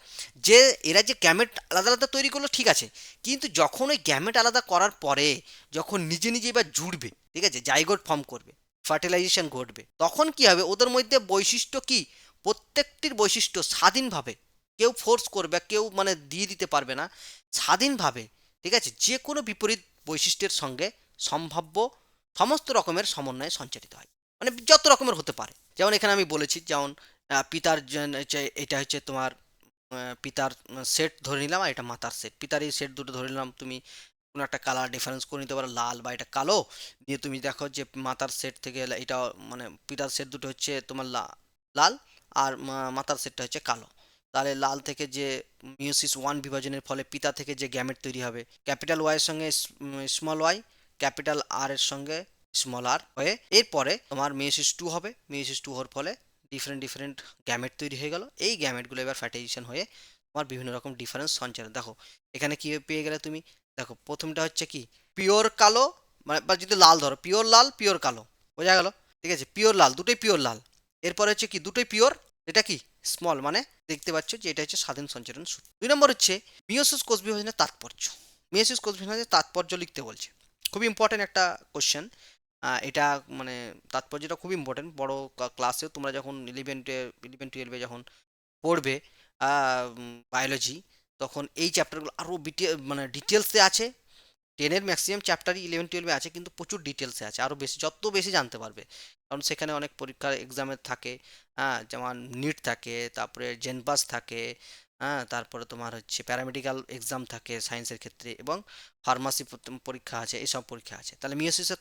যে এরা যে গ্যামেট আলাদা আলাদা তৈরি করলো, ঠিক আছে, কিন্তু যখন ওই গ্যামেট আলাদা করার পরে যখন নিজে নিজে এবার জুড়বে, ঠিক আছে, জাইগোট ফর্ম করবে, ফার্টিলাইজেশন ঘটবে, তখন কি হবে, ওদের মধ্যে বৈশিষ্ট্য কি, প্রত্যেকটির বৈশিষ্ট্য স্বাধীনভাবে, কেউ ফোর্স করবে, কেউ মানে দিয়ে দিতে পারবে না, স্বাধীনভাবে, ঠিক আছে, যে কোনো বিপরীত বৈশিষ্ট্যের সঙ্গে সম্ভাব্য সমস্ত রকমের সমন্বয়ে সঞ্চারিত হয়, মানে যত রকমের হতে পারে। যেমন এখানে আমি বলেছি, যেমন এটা হচ্ছে তোমার পিতার সেট ধরে নিলাম, আর এটা মাতার সেট, পিতার এই সেট দুটো ধরে নিলাম, তুমি কোনো একটা কালার ডিফারেন্স করে নিতে পারো, লাল বা এটা কালো, দিয়ে তুমি দেখো যে মাতার সেট থেকে এটা মানে পিতার সেট দুটো হচ্ছে তোমার লাল, আর মাতার সেটটা হচ্ছে কালো, তাহলে লাল থেকে যে মিওসিস 1 বিভাজনের ফলে পিতা থেকে যে গ্যামেট তৈরি হবে, ক্যাপিটাল ওয়াই এর সঙ্গে স্মল ওয়াই, ক্যাপিটাল আর এর সঙ্গে স্মল আর হয়ে এরপরে তোমার মেয়োসিস টু হবে। মেয়োসিস টু হওয়ার ফলে ডিফারেন্ট ডিফারেন্ট গ্যামেট তৈরি হয়ে গেল। এই গ্যামেটগুলো এবার ফার্টিলাইজেশন হয়ে তোমার বিভিন্ন রকম ডিফারেন্স সঞ্চার। দেখো এখানে কি পেয়ে গেলে তুমি, দেখো প্রথমটা হচ্ছে কি পিওর কালো, মানে বা যদি লাল ধরো পিওর লাল পিওর কালো, বোঝা গেল? ঠিক আছে, পিওর লাল, দুটোই পিওর লাল। এরপরে হচ্ছে কি দুটোই পিওর, এটা কি স্মল, মানে দেখতে পাচ্ছ যে এটা হচ্ছে স্বাধীন সঞ্চারণ সূত্র। 2 নম্বর হচ্ছে মিওসিস কোষ বিভাজনের তাৎপর্য। মিওসিস কোষ বিভাজনের তাৎপর্য লিখতে বলছে, খুব ইম্পর্টেন্ট একটা কোশ্চেন। এটা মানে তাৎপর্যটা খুব ইম্পর্টেন্ট। বড় ক্লাসেও তোমরা যখন ইলেভেন টুয়েলভে যখন পড়বে বায়োলজি, তখন এই চ্যাপ্টারগুলো আরও মানে ডিটেলসে আছে। টেনের ম্যাক্সিমাম চ্যাপ্টারই ইলেভেন টুয়েলভে আছে, কিন্তু প্রচুর ডিটেলসে আছে, আরও বেশি যত বেশি জানতে পারবে, কারণ সেখানে অনেক পরীক্ষার এক্সামের থাকে। হ্যাঁ, যেমন নিট থাকে, তারপরে জেনপাস থাকে, হ্যাঁ, তারপরে তোমার হচ্ছে প্যারামেডিক্যাল এক্সাম থাকে সায়েন্সের ক্ষেত্রে, এবং ফার্মাসি পরীক্ষা আছে, এসব পরীক্ষা আছে। তাহলে মিয়োসিসের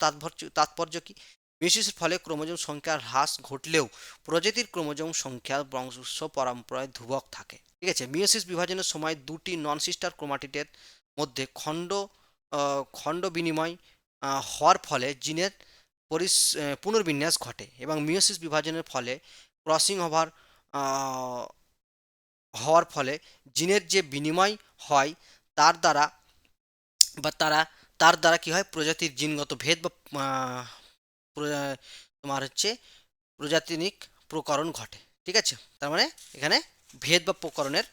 তাৎপর্য কি? মিয়োসিসের ফলে ক্রোমোজোম সংখ্যার হ্রাস ঘটলেও প্রজাতির ক্রোমোজোম সংখ্যা বংশ পরম্পরায় ধ্রুবক থাকে। ঠিক আছে, মিয়োসিস বিভাজনের সময় দুটি নন সিস্টার ক্রোমাটিডের মধ্যে খণ্ড বিনিময় হওয়ার ফলে জিনের পুনর্বিন্যাস ঘটে, এবং মিয়োসিস বিভাজনের ফলে ক্রসিং ওভার হওয়ার ফলে জিনের যে বিনিময় হয় তার দ্বারা বা তার দ্বারা কি হয়, প্রজাতির জিনগত ভেদ বা তোমার হচ্ছে প্রজাতিনিক প্রকরণ ঘটে। ঠিক আছে, তার মানে এখানে ভেদ বা প্রকরণের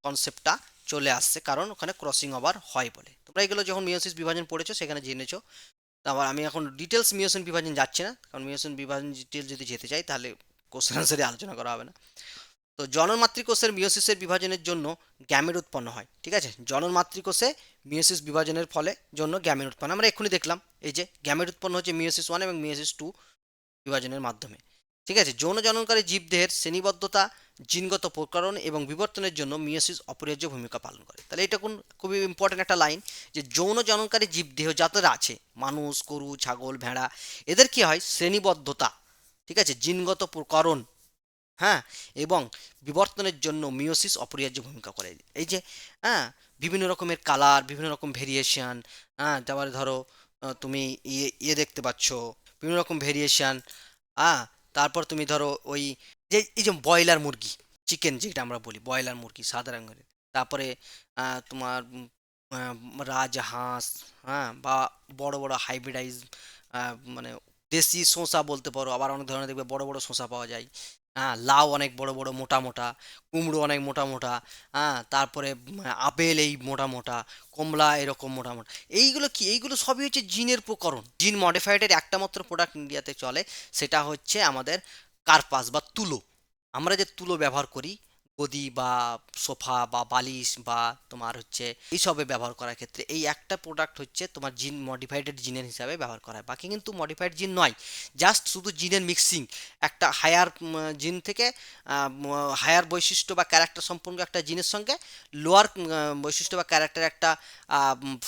কনসেপ্টটা চলে আসছে, কারণ ওখানে ক্রসিং ওভার হয় বলে। তোমরা এগুলো যখন মিয়োসিস বিভাজন পড়েছো সেখানে জেনেছো। আবার আমি এখন ডিটেলস মিয়োসিন বিভাজন যাচ্ছি না, কারণ মিয়োসিন বিভাজন ডিটেলস যদি যেতে চাই তাহলে কোশ্চেন আনসারে আলোচনা করা হবে না। তো জনন মাতৃকোষের মিয়োসিসের বিভাজনের জন্য গ্যামেট উৎপন্ন হয়। ঠিক আছে, জনন মাতৃকোষে মিয়োসিস বিভাজনের ফলে জন্য গ্যামেট উৎপন্ন, আমরা এক্ষুনি দেখলাম এই যে গ্যামেট উৎপন্ন হচ্ছে মিয়োসিস ওয়ান এবং মিয়োসিস টু বিভাজনের মাধ্যমে। ঠিক আছে, যৌন জননকারী জীবদেহের শ্রেণীবদ্ধতা, জিনগত প্রকরণ এবং বিবর্তনের জন্য মিয়োসিস অপরিহার্য ভূমিকা পালন করে। তাহলে এটা খুবই ইম্পর্টেন্ট একটা লাইন, যে যৌন জননকারী জীবদেহ যাদের আছে, মানুষ, গরু, ছাগল, ভেড়া, এদের কি হয় শ্রেণীবদ্ধতা, ঠিক আছে, জিনগত প্রকরণ, হ্যাঁ, এবং বিবর্তনের জন্য মিয়োসিস অপরিহার্য ভূমিকা করে। এই যে হ্যাঁ, বিভিন্ন রকমের কালার, বিভিন্ন রকম ভেরিয়েশন, হ্যাঁ, তারপরে ধরো তুমি ইয়ে দেখতে পাচ্ছ বিভিন্ন রকম ভেরিয়েশন। হ্যাঁ, তারপর তুমি ধরো ওই যে এই যে ব্রয়লার মুরগি, চিকেন যেটা আমরা বলি ব্রয়লার মুরগি সাদা রঙের, তারপরে তোমার রাজহাঁস, হ্যাঁ, বা বড় বড় হাইব্রিডাইজ মানে দেশি শসা বলতে পারো, আবার অনেক ধরনের দেখবে বড় বড় শসা পাওয়া যায়। হ্যাঁ, লাউ অনেক বড় বড় মোটা মোটা, কুমড়ো অনেক মোটা মোটা, হ্যাঁ, তারপরে আপেল এই মোটা মোটা, কমলা এরকম মোটা মোটা। এইগুলো কি, এইগুলো সবই হচ্ছে জিনের প্রকরণ। জিন মডিফাইডের একটা মাত্র প্রোডাক্ট ইন্ডিয়াতে চলে, সেটা হচ্ছে আমাদের কার্পাস বা তুলো। আমরা যে তুলো ব্যবহার করি গদি বা সোফা বা বালিশ বা তোমার হচ্ছে এইসবে ব্যবহার করার ক্ষেত্রে, এই একটা প্রোডাক্ট হচ্ছে তোমার জিন মডিফাইডেড জিনের হিসাবে ব্যবহার করা হয়। বাকি কিন্তু মডিফাইড জিন নয়, জাস্ট শুধু জিনের মিক্সিং। একটা হায়ার জিন থেকে হায়ার বৈশিষ্ট্য বা ক্যারেক্টার সম্পন্ন একটা জিনের সঙ্গে লোয়ার বৈশিষ্ট্য বা ক্যারেক্টার একটা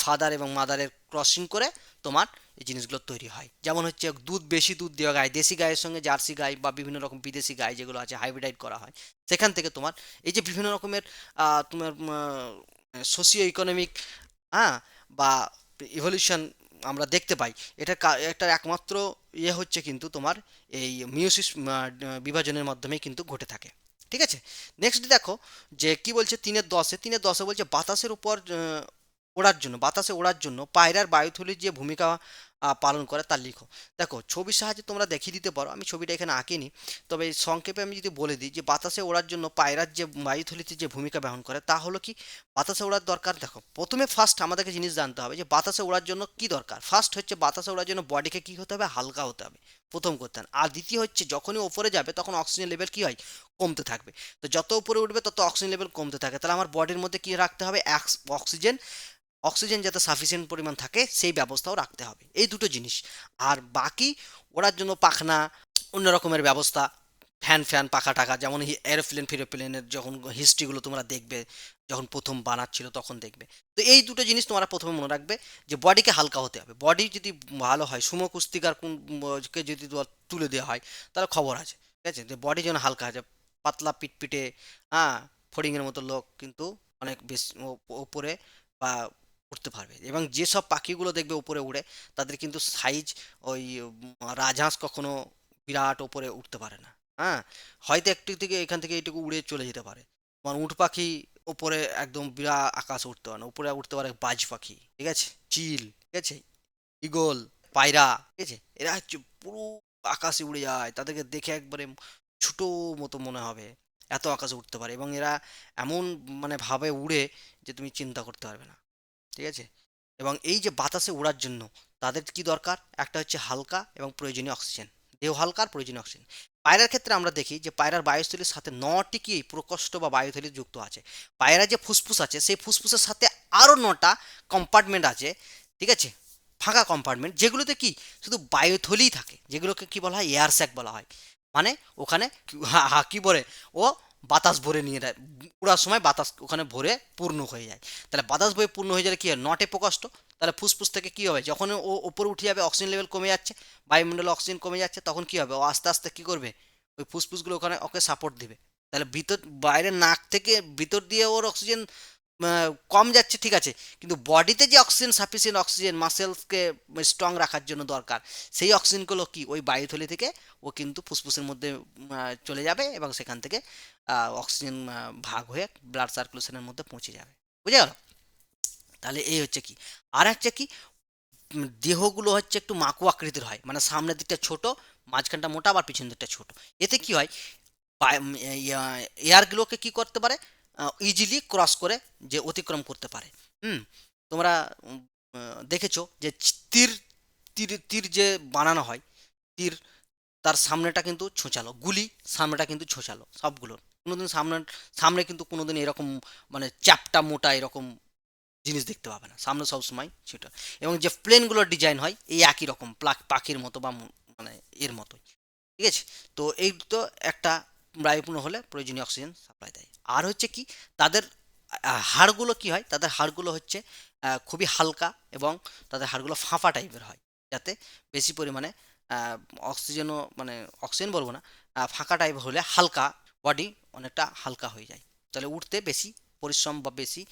ফাদার এবং মাদারের ক্রসিং করে তোমার এই জিনিসগুলো তৈরি হয়। যেমন হচ্ছে বেশি দুধ দেওয়া গাই, দেশি গায়ের সঙ্গে জার্সি গাই বা বিভিন্ন রকম বিদেশি গাই যেগুলো আছে হাইব্রিডাইড করা হয়, সেখান থেকে তোমার এই যে বিভিন্ন রকমের তোমার সোশিও ইকোনমিক, হ্যাঁ, বা ইভলিউশন আমরা দেখতে পাই। এটার একমাত্র ইয়ে হচ্ছে কিন্তু তোমার এই মিয়োসিস বিভাজনের মাধ্যমেই কিন্তু ঘটে থাকে। ঠিক আছে, নেক্সট দেখো যে কি বলছে 3.10 বলছে বাতাসের উপর বাতাসে ওড়ার জন্য পায়রার বায়ুথলির যে ভূমিকা পালন করে তা লিখো। দেখো ছবির সাহায্যে তোমরা দেখিয়ে দিতে পারো, আমি ছবিটা এখানে আঁকিনি, তবে সংক্ষেপে আমি যদি বলে দিই যে বাতাসে ওড়ার জন্য পায়রার যে বায়ুথলিতে যে ভূমিকা বহন করে তা হলো কি, বাতাসে ওড়ার দরকার। দেখো প্রথমে ফার্স্ট আমাদেরকে জিনিস জানতে হবে যে বাতাসে ওড়ার জন্য কি দরকার। ফার্স্ট হচ্ছে বাতাসে ওড়ার জন্য বডিকে কি হতে হবে, হালকা হতে হবে, প্রথম করতে হবে। আর দ্বিতীয় হচ্ছে যখনই ওপরে যাবে তখন অক্সিজেন লেভেল কি হয়, কমতে থাকবে। তো যত উপরে উঠবে তত অক্সিজেন লেভেল কমতে থাকে, তাহলে আমার বডির মধ্যে কি রাখতে হবে, অক্সিজেন অক্সিজেন যাতে সাফিসিয়েন্ট পরিমাণ থাকে সেই ব্যবস্থাও রাখতে হবে, এই দুটো জিনিস। আর বাকি ওড়ার জন্য পাখনা, অন্য রকমের ব্যবস্থা, ফ্যান পাখা টাকা, যেমন এরোপ্লেন ফিরোপ্লেনের যখন হিস্ট্রিগুলো তোমরা দেখবে, যখন প্রথম বানাচ্ছিল তখন দেখবে। তো এই দুটো জিনিস তোমরা প্রথমে মনে রাখবে, যে বডিকে হালকা হতে হবে। বডি যদি ভালো হয়, সুমো কুস্তিকার কে যদি তুলে দেওয়া হয় তাহলে খবর আছে। ঠিক আছে, যে বডি যেন হালকা আছে, পাতলা পিটপিটে, হ্যাঁ, ফড়িংয়ের মতো লোক কিন্তু অনেক বেশি ওপরে বা উঠতে পারবে। এবং যেসব পাখিগুলো দেখবে উপরে উড়ে, তাদের কিন্তু সাইজ ওই রাজহাঁস কখনো বিরাট ওপরে উঠতে পারে না। হ্যাঁ, হয়তো একটু থেকে এখান থেকে এইটুকু উড়ে চলে যেতে পারে। মানে উট পাখি ওপরে একদম বিরাট আকাশে উঠতে পারে না, উপরে উঠতে পারে বাজ পাখি, ঠিক আছে, চিল, ঠিক আছে, ঈগল, পায়রা, ঠিক আছে, এরা হচ্ছে পুরো আকাশে উড়ে যায়, তাদেরকে দেখে একবারে ছোট মতো মনে হবে, এত আকাশে উঠতে পারে। এবং এরা এমন মানে ভাবে উড়ে যে তুমি চিন্তা করতে পারবে না, ঠিক আছে। এবং এই যে বাতাসে ওড়ার জন্য তাদের কি দরকার, একটা হচ্ছে হালকা এবং প্রয়োজনীয় অক্সিজেন, দেহ হালকা আর প্রয়োজনীয় অক্সিজেন। পায়রার ক্ষেত্রে আমরা দেখি যে পায়রার বায়ুস্থলীর সাথে নটি কি প্রকোষ্ঠ বা বায়ুথলি যুক্ত আছে। পায়রা যে ফুসফুস আছে, সেই ফুসফুসের সাথে আরও নটা কম্পার্টমেন্ট আছে, ঠিক আছে, ফাঁকা কম্পার্টমেন্ট, যেগুলোতে কি শুধু বায়ুথলিই থাকে, যেগুলোকে কি বলা হয়, এয়ার স্যাক বলা হয়। মানে ওখানে কি বলে, ও বাতাস ভরে নিয়ে নেয়, পুরার সময় বাতাস ওখানে ভরে পূর্ণ হয়ে যায়। তাহলে বাতাস বয়ে পূর্ণ হয়ে গেলে কি হয়, নটে প্রকোষ্ঠ, তাহলে ফুসফুস থেকে কি হবে, যখন ও ওপরে উঠে যাবে অক্সিজেন লেভেল কমে যাচ্ছে, বায়ুমণ্ডলে অক্সিজেন কমে যাচ্ছে, তখন কি হবে, ও আস্তে আস্তে কি করবে, ওই ফুসফুসগুলো ওখানে ওকে সাপোর্ট দিবে। তাহলে ভিতর বাইরের নাক থেকে ভিতর দিয়ে ওর অক্সিজেন কম যাচ্ছে, ঠিক আছে, কিন্তু বডিতে যে অক্সিজেন, সাফিসিয়েন্ট অক্সিজেন মাসেলসকে স্ট্রং রাখার জন্য দরকার, সেই অক্সিজেনগুলো কি ওই বায়ুথলি থেকে ও কিন্তু ফুসফুসের মধ্যে চলে যাবে, এবং সেখান থেকে অক্সিজেন ভাগ হয়ে ব্লাড সার্কুলেশনের মধ্যে পৌঁছে যাবে। বুঝে গেল? তাহলে এই হচ্ছে কি। আর হচ্ছে কি, দেহগুলো হচ্ছে একটু মাকু আকৃতির হয়, মানে সামনের দিকটা ছোট, মাঝখানটা মোটা, আবার পিছন দিকটা ছোট। এতে কি হয়, এয়ারগুলোকে কি করতে পারে, ইজিলি ক্রস করে যে অতিক্রম করতে পারে। হুম, তোমরা দেখেছো যে তীর, তীর তীর যে বানানো হয়, তীর তার সামনেটা কিন্তু ছোঁচালো, গুলি সামনেটা কিন্তু ছোঁচালো সবগুলোর, কোনোদিন সামনে, সামনে কিন্তু কোনোদিন এরকম মানে চ্যাপটা মোটা এরকম জিনিস দেখতে পাবে না, সামনে সবসময় সেটা। এবং যে প্লেনগুলোর ডিজাইন হয় এই একই রকম পাখির মতো বা মানে এর মতোই, ঠিক আছে। তো এই তো একটা, বায়ুপূর্ণ হলে প্রয়োজনীয় অক্সিজেন সাপ্লাই দেয়। আর হচ্ছে কি, তাদের হাড়গুলো কি হয়, তাদের হাড়গুলো হচ্ছে খুবই হালকা, এবং তাদের হাড়গুলো ফাঁপা টাইপের হয়, যাতে বেশি পরিমাণে অক্সিজেনও মানে অক্সিজেন বলবো না, ফাঁকা টাইপ হলে হালকা, বডি অনেকটা হালকা হয়ে যায়। তাহলে উঠতে বেশি পরিশ্রম বা বেশি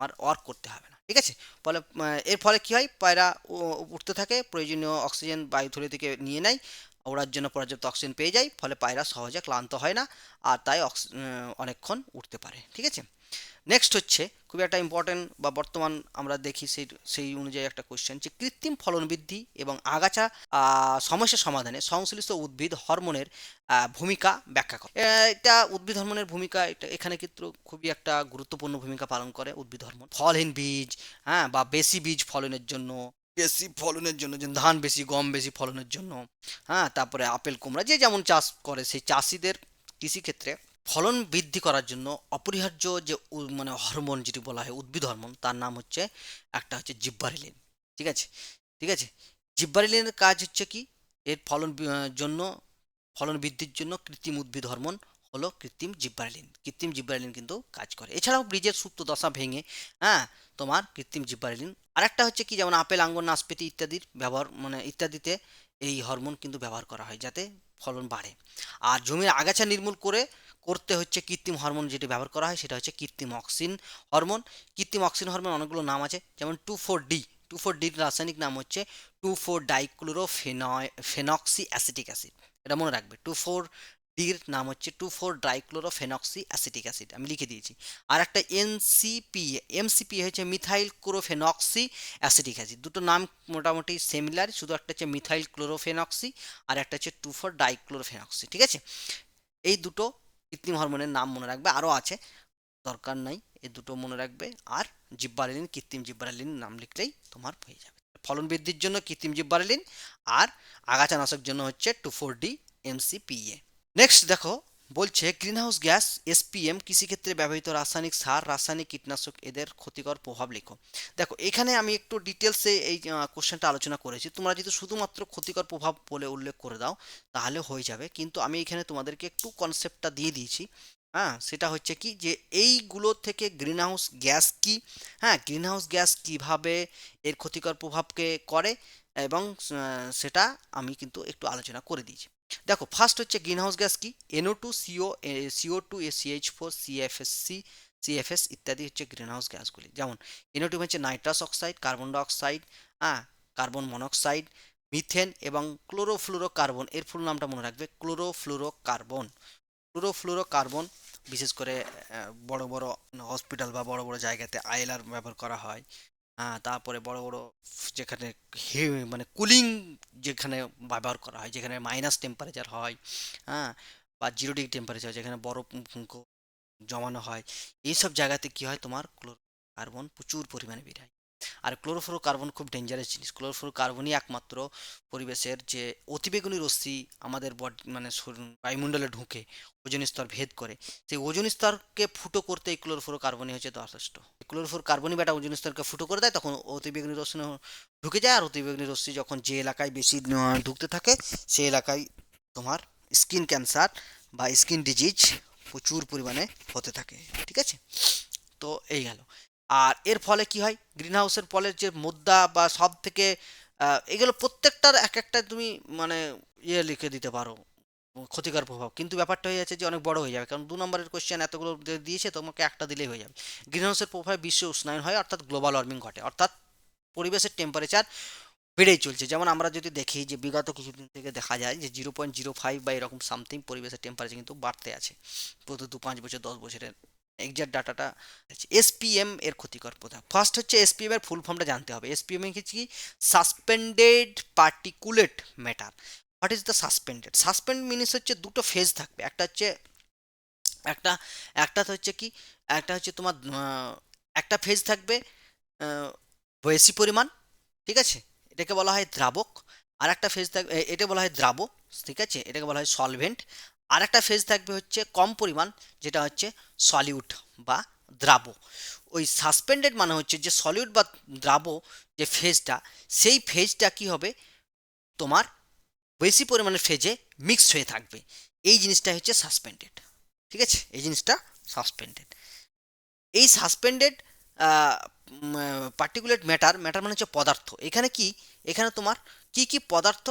আর ওয়ার্ক করতে হবে না, ঠিক আছে। ফলে এর ফলে কি হয়, পায়রা উঠতে থাকে, প্রয়োজনীয় অক্সিজেন বায়ুথলি থেকে নিয়ে নেয়, ওড়ার জন্য পর্যাপ্ত অক্সিজেন পেয়ে যায়, ফলে পায়রা সহজে ক্লান্ত হয় না, আর তাই অনেকক্ষণ উঠতে পারে, ঠিক আছে। নেক্সট হচ্ছে খুবই একটা ইম্পর্টেন্ট বা বর্তমান আমরা দেখি সেই সেই অনুযায়ী একটা কোশ্চেন, যে কৃত্রিম ফলন বৃদ্ধি এবং আগাছা সমস্যা সমাধানে সংশ্লিষ্ট উদ্ভিদ হরমোনের ভূমিকা ব্যাখ্যা করে। এটা উদ্ভিদ হরমোনের ভূমিকা, এটা এখানে কিন্তু খুবই একটা গুরুত্বপূর্ণ ভূমিকা পালন করে উদ্ভিদ হরমোন। ফলহীন বীজ, হ্যাঁ, বা বেশি বীজ ফলনের জন্য, বেশি ফলনের জন্য, যে ধান বেশি গম বেশি ফলনের জন্য, হ্যাঁ, তারপরে আপেল কুমড়া যে যেমন চাষ করে সেই চাষিদের কৃষিক্ষেত্রে ফলন বৃদ্ধি করার জন্য অপরিহার্য যে মানে হরমোন যেটি বলা হয় উদ্ভিদ হরমোন, তার নাম হচ্ছে, একটা হচ্ছে জিব্বারেলিন, ঠিক আছে, ঠিক আছে। জিব্বারেলিনের কাজ হচ্ছে কি, এর জন্য, ফলন বৃদ্ধির জন্য কৃত্রিম উদ্ভিদ হরমোন হলো কৃত্রিম জিব্বারেলিন, কৃত্রিম জিব্বারেলিন কিন্তু কাজ করে। এছাড়াও বীজের সুপ্ত দশা ভেঙে, হ্যাঁ, তোমার কৃত্রিম জিব্বারেলিন। আরেকটা হচ্ছে কি, যেমন আপেল, আঙ্গুর, নাশপাতি ইত্যাদির ব্যবহার, মানে ইত্যাদিতে এই হরমোন কিন্তু ব্যবহার করা হয় যাতে ফলন বাড়ে। আর জমির আগাছা নির্মূল করতে হচ্ছে কৃত্রিম হরমোন যেটি ব্যবহার করা হয়, সেটা হচ্ছে কৃত্রিম অক্সিন হরমোন। কৃত্রিম অক্সিন হরমোন অনেকগুলো নাম আছে, যেমন 2,4-D, 2,4-ডির রাসায়নিক নাম হচ্ছে 2,4-ডাইক্লোরোফেনক্সি অ্যাসিটিক অ্যাসিড। এটা মনে রাখবে, 2,4-ডির নাম হচ্ছে 2,4-ডাইক্লোরোফেনক্সি অ্যাসিটিক অ্যাসিড, আমি লিখে দিয়েছি। আর একটা এমসিপিএ হচ্ছে মিথাইল ক্লোরোফেনক্সি অ্যাসিটিক অ্যাসিড। দুটো নাম মোটামুটি সিমিলার, শুধু একটা হচ্ছে মিথাইল ক্লোরোফেনক্সি, আর একটা হচ্ছে 2,4-ডাইক্লোরোফেনক্সি, ঠিক আছে। এই দুটো কৃত্রিম হরমোনের নাম মনে রাখবে, আরও আছে, দরকার নাই, এই দুটো মনে রাখবে। আর জিব্বারেলিন, কৃত্রিম জিব্বারেলিন নাম লিখলেই তোমার হয়ে যাবে। ফলন বৃদ্ধির জন্য কৃত্রিম জিব্বারেলিন, আর আগাছানাশক জন্য হচ্ছে 2,4-ডি এমসিপিএ। নেক্সট দেখো, বলছে গ্রিনহাউস গ্যাস এসপিএম কৃষিক্ষেত্রে ব্যবহৃত রাসায়নিক সার, রাসায়নিক কীটনাশক, এদের ক্ষতিকর প্রভাব লেখো। দেখো এখানে আমি একটু ডিটেলসে এই কোশ্চেনটা আলোচনা করেছি, তোমরা যদি শুধুমাত্র ক্ষতিকর প্রভাব বলে উল্লেখ করে দাও তাহলে হয়ে যাবে, কিন্তু আমি এখানে তোমাদেরকে একটু কনসেপ্টটা দিয়ে দিয়েছি। হ্যাঁ, সেটা হচ্ছে কি, যে এইগুলো থেকে গ্রিনহাউস গ্যাস কি, হ্যাঁ, গ্রিনহাউস গ্যাস কিভাবে এর ক্ষতিকর প্রভাবকে করে, এবং সেটা আমি কিন্তু একটু আলোচনা করে দিয়েছি। দেখো ফার্স্ট হচ্ছে গ্রিনহাউস গ্যাস কি, NO2 CO, CO2 SCH4 CFSC CFS ইত্যাদি হচ্ছে গ্রিনহাউস গ্যাসগুলি। যেমন NO2 হচ্ছে নাইট্রাস অক্সাইড, কার্বন ডাইঅক্সাইড, হ্যাঁ, কার্বন মনোক্সাইড, মিথেন এবং ক্লোরোফ্লুরোকার্বন। এর ফুল নামটা মনে রাখবে, ক্লোরোফ্লুরোকার্বন। ক্লোরোফ্লুরোকার্বন বিশেষ করে বড় বড় হসপিটাল বা বড় বড় জায়গাতে আইএলআর ব্যবহার করা হয়। হ্যাঁ, তারপরে বড় বড় যেখানে মানে কুলিং যেখানে ব্যবহার করা হয়, যেখানে মাইনাস টেম্পারেচার হয়, হ্যাঁ, বা 0 ডিগ্রি টেম্পারেচার যেখানে বরফ জমানো হয়, এইসব জায়গাতে কি হয়, তোমার কার্বন প্রচুর পরিমাণে বের হয়। আর কার্বন খুব ডেঞ্জারাস জিনিস। কার্বনই একমাত্র পরিবেশের যে অতিবেগুনি রশ্মি আমাদের বডি মানে বায়ুমণ্ডলে ঢুকে ওজোন স্তর ভেদ করে, সেই ওজোন স্তরকে ফুটো করতে এই কার্বনই হচ্ছে যথেষ্ট। কার্বনই বেটা ওজোন স্তরকে ফুটো করে দেয়, তখন অতিবেগুনি রশ্মি ঢুকে যায়। আর অতিবেগুনি রশ্মি যখন যে এলাকায় বেশি ঢুকতে থাকে, সেই এলাকায় তোমার স্কিন ক্যান্সার বা স্কিন ডিজিজ প্রচুর পরিমাণে হতে থাকে। ঠিক আছে, তো এই গেল। আর এর ফলে কি হয়, গ্রিন হাউসের ফলে যে মুদ্রা বা সব থেকে এগুলো প্রত্যেকটার এক একটা তুমি মানে লিখে দিতে পারো ক্ষতিকর প্রভাব, কিন্তু ব্যাপারটা হয়ে যাচ্ছে যে অনেক বড় হয়ে যাবে, কারণ 2 নম্বরের কোশ্চেন এতগুলো দিয়েছে, তোমাকে একটা দিলেই হয়ে যাবে। গ্রিন হাউসের প্রভাবে বিশ্ব উষ্ণায়ন হয়, অর্থাৎ গ্লোবাল ওয়ার্মিং ঘটে, অর্থাৎ পরিবেশের টেম্পারেচার বেড়েই চলছে। যেমন আমরা যদি দেখি যে বিগত কিছুদিন থেকে দেখা যায় যে 0.05 বা এরকম সামথিং পরিবেশের টেম্পারেচার কিন্তু বাড়তে আছে প্রতি 2-5 বছর 10 বছরের এক্সাক্ট ডাটাটা। এসপিএম এর ক্ষতিকর প্রভাব, ফার্স্ট হচ্ছে এসপিএম এর ফুল ফর্মটা জানতে হবে। এসপিএম এর কি, suspended particulate matter. What is the suspended? Suspend means হচ্ছে দুটো ফেজ থাকবে, একটা হচ্ছে একটা একটা তো হচ্ছে কি, একটা হচ্ছে তোমার একটা ফেজ থাকবে বেশি পরিমাণ, ঠিক আছে, এটাকে বলা হয় দ্রাবক। আর একটা ফেজ থাকবে, এটা বলা হয় দ্রাব, ঠিক আছে, এটাকে বলা হয় সলভেন্ট। আর একটা ফেজ থাকবে হচ্ছে কম পরিমাণ, যেটা হচ্ছে সলিউট বা দ্রাব। ওই সাসপেন্ডেড মানে হচ্ছে যে সলিউট বা দ্রাব যে ফেজটা, সেই ফেজটা কি হবে, তোমার বেশি পরিমাণের ফেজে মিক্সড হয়ে থাকবে, এই জিনিসটা হচ্ছে সাসপেন্ডেড। ঠিক আছে, এই জিনিসটা সাসপেন্ডেড। এই সাসপেন্ডেড পার্টিকুলেট ম্যাটার, ম্যাটার মানে হচ্ছে পদার্থ। এখানে কি, এখানে তোমার কি কি পদার্থ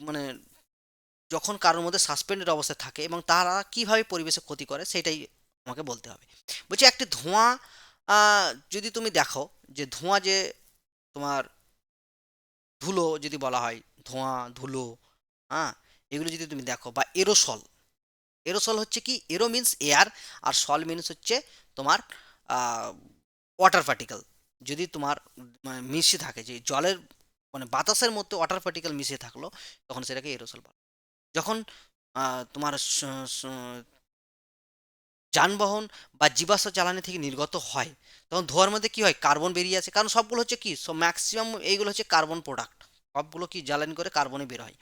মানে যখন কারোর মধ্যে সাসপেন্ডেড অবস্থায় থাকে এবং তারা কিভাবে পরিবেশে ক্ষতি করে, সেটাই আমাকে বলতে হবে। বলছি একটি ধোঁয়া, যদি তুমি দেখো যে ধোঁয়া যে তোমার ধুলো যদি বলা হয়, ধোঁয়া ধুলো, হ্যাঁ, এগুলো যদি তুমি দেখো, বা এরোসল, এরোসল হচ্ছে কি, এরো মিন্স এয়ার, আর সল মিন্স হচ্ছে তোমার ওয়াটার পার্টিকেল। যদি তোমার মানে মিশে থাকে, যে জলের মানে বাতাসের মধ্যে ওয়াটার পার্টিকেল মিশে থাকলো, তখন সেটাকে এরোসল বলে। যখন তোমার যানবাহন বা জীবাশ্ম জ্বালানি থেকে নির্গত হয়, তখন ধোঁয়ার মধ্যে কি হয়, কার্বন বেরিয়ে আসে, কারণ সবগুলো হচ্ছে কি, সব ম্যাক্সিমাম এইগুলো হচ্ছে কার্বন প্রোডাক্ট, সবগুলো কি জ্বালানি করে কার্বনে বের হয়।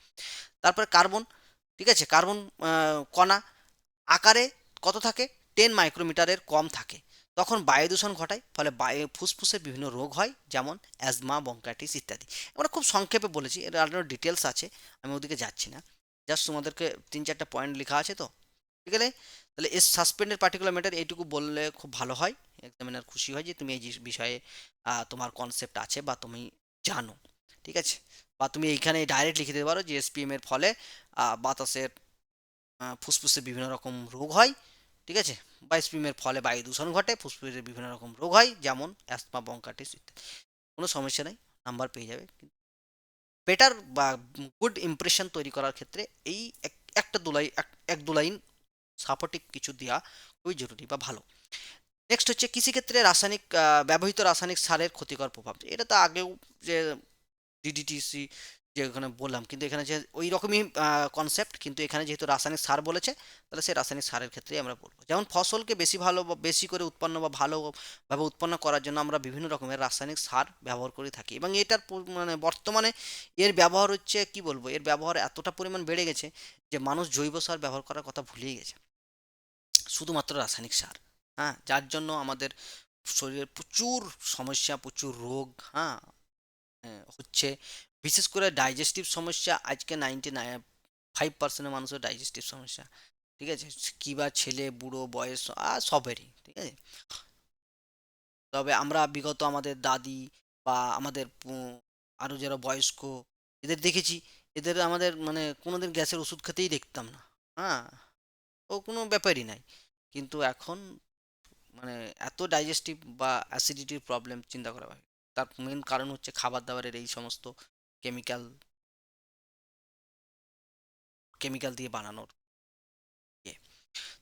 তারপরে কার্বন, ঠিক আছে, কার্বন কণা আকারে কত থাকে, 10 মাইক্রোমিটারের কম থাকে, তখন বায়ু দূষণ ঘটায়, ফলে বায়ু ফুসফুসে বিভিন্ন রোগ হয়, যেমন অ্যাজমা, বঙ্কাইটিস ইত্যাদি। আমরা খুব সংক্ষেপে বলেছি, এর আরও ডিটেলস আছে, আমি ওদিকে যাচ্ছি না, জাস্ট তোমাদেরকে 3-4টা পয়েন্ট লেখা আছে তো, ঠিক আছে। তাহলে এর সাসপেন্ডেড পার্টিকুলার ম্যাটার এইটুকু বললে খুব ভালো হয়, এক্সামিনার খুশি হয় যে তুমি এই বিষয়ে তোমার কনসেপ্ট আছে বা তুমি জানো, ঠিক আছে। বা তুমি এইখানে ডাইরেক্ট লিখে দিতে পারো যে এসপিএম এর ফলে বাতাসের ফুসফুসে বিভিন্ন রকম রোগ হয়, ঠিক আছে, বা এসপিএমের ফলে বায়ু দূষণ ঘটে, ফুসফুসের বিভিন্ন রকম রোগ হয়, যেমন অ্যাস্তমা, ব্রঙ্কাইটিস ইত্যাদি। কোনো সমস্যা নেই, নাম্বার পেয়ে যাবে। বেটার বা গুড ইমপ্রেশন তৈরি করার ক্ষেত্রে এই একটা দু লাইন, এক দু লাইন সাপোর্টিভ কিছু দেওয়া খুবই জরুরি বা ভালো। নেক্সট হচ্ছে কৃষিক্ষেত্রে রাসায়নিক ব্যবহৃত রাসায়নিক সারের ক্ষতিকর প্রভাব। এটা তো আগেও যে ডিডিটিসি যে ওখানে বললাম, কিন্তু এখানে যে ওই রকমই কনসেপ্ট, কিন্তু এখানে যেহেতু রাসায়নিক সার বলেছে, তাহলে সেই রাসায়নিক সারের ক্ষেত্রেই আমরা বলবো। যেমন ফসলকে বেশি ভালো বা বেশি করে উৎপন্ন বা ভালোভাবে উৎপন্ন করার জন্য আমরা বিভিন্ন রকমের রাসায়নিক সার ব্যবহার করে থাকি, এবং এটার মানে বর্তমানে এর ব্যবহার হচ্ছে কি বলবো, এর ব্যবহার এতটা পরিমাণ বেড়ে গেছে যে মানুষ জৈব সার ব্যবহার করার কথা ভুলেই গেছে, শুধুমাত্র রাসায়নিক সার। হ্যাঁ, যার জন্য আমাদের শরীরের প্রচুর সমস্যা, প্রচুর রোগ, হ্যাঁ, হচ্ছে। বিশেষ করে ডাইজেস্টিভ সমস্যা, আজকে 95% মানুষের ডাইজেস্টিভ সমস্যা, ঠিক আছে, কি বা ছেলে বুড়ো বয়স সবেরই, ঠিক আছে। তবে আমরা বিগত আমাদের দাদি বা আমাদের আরো যারা বয়স্ক, এদের দেখেছি, এদের আমাদের মানে কোনোদিন গ্যাসের ওষুধ খেতেই দেখতাম না, হ্যাঁ, ও কোনো ব্যাপারই নাই। কিন্তু এখন মানে এত ডাইজেস্টিভ বা অ্যাসিডিটির প্রবলেম চিন্তা করা হয়। তার মেন কারণ হচ্ছে খাবার দাবারের এই সমস্ত কেমিক্যাল কেমিক্যাল দিয়ে বানানোর ইয়ে।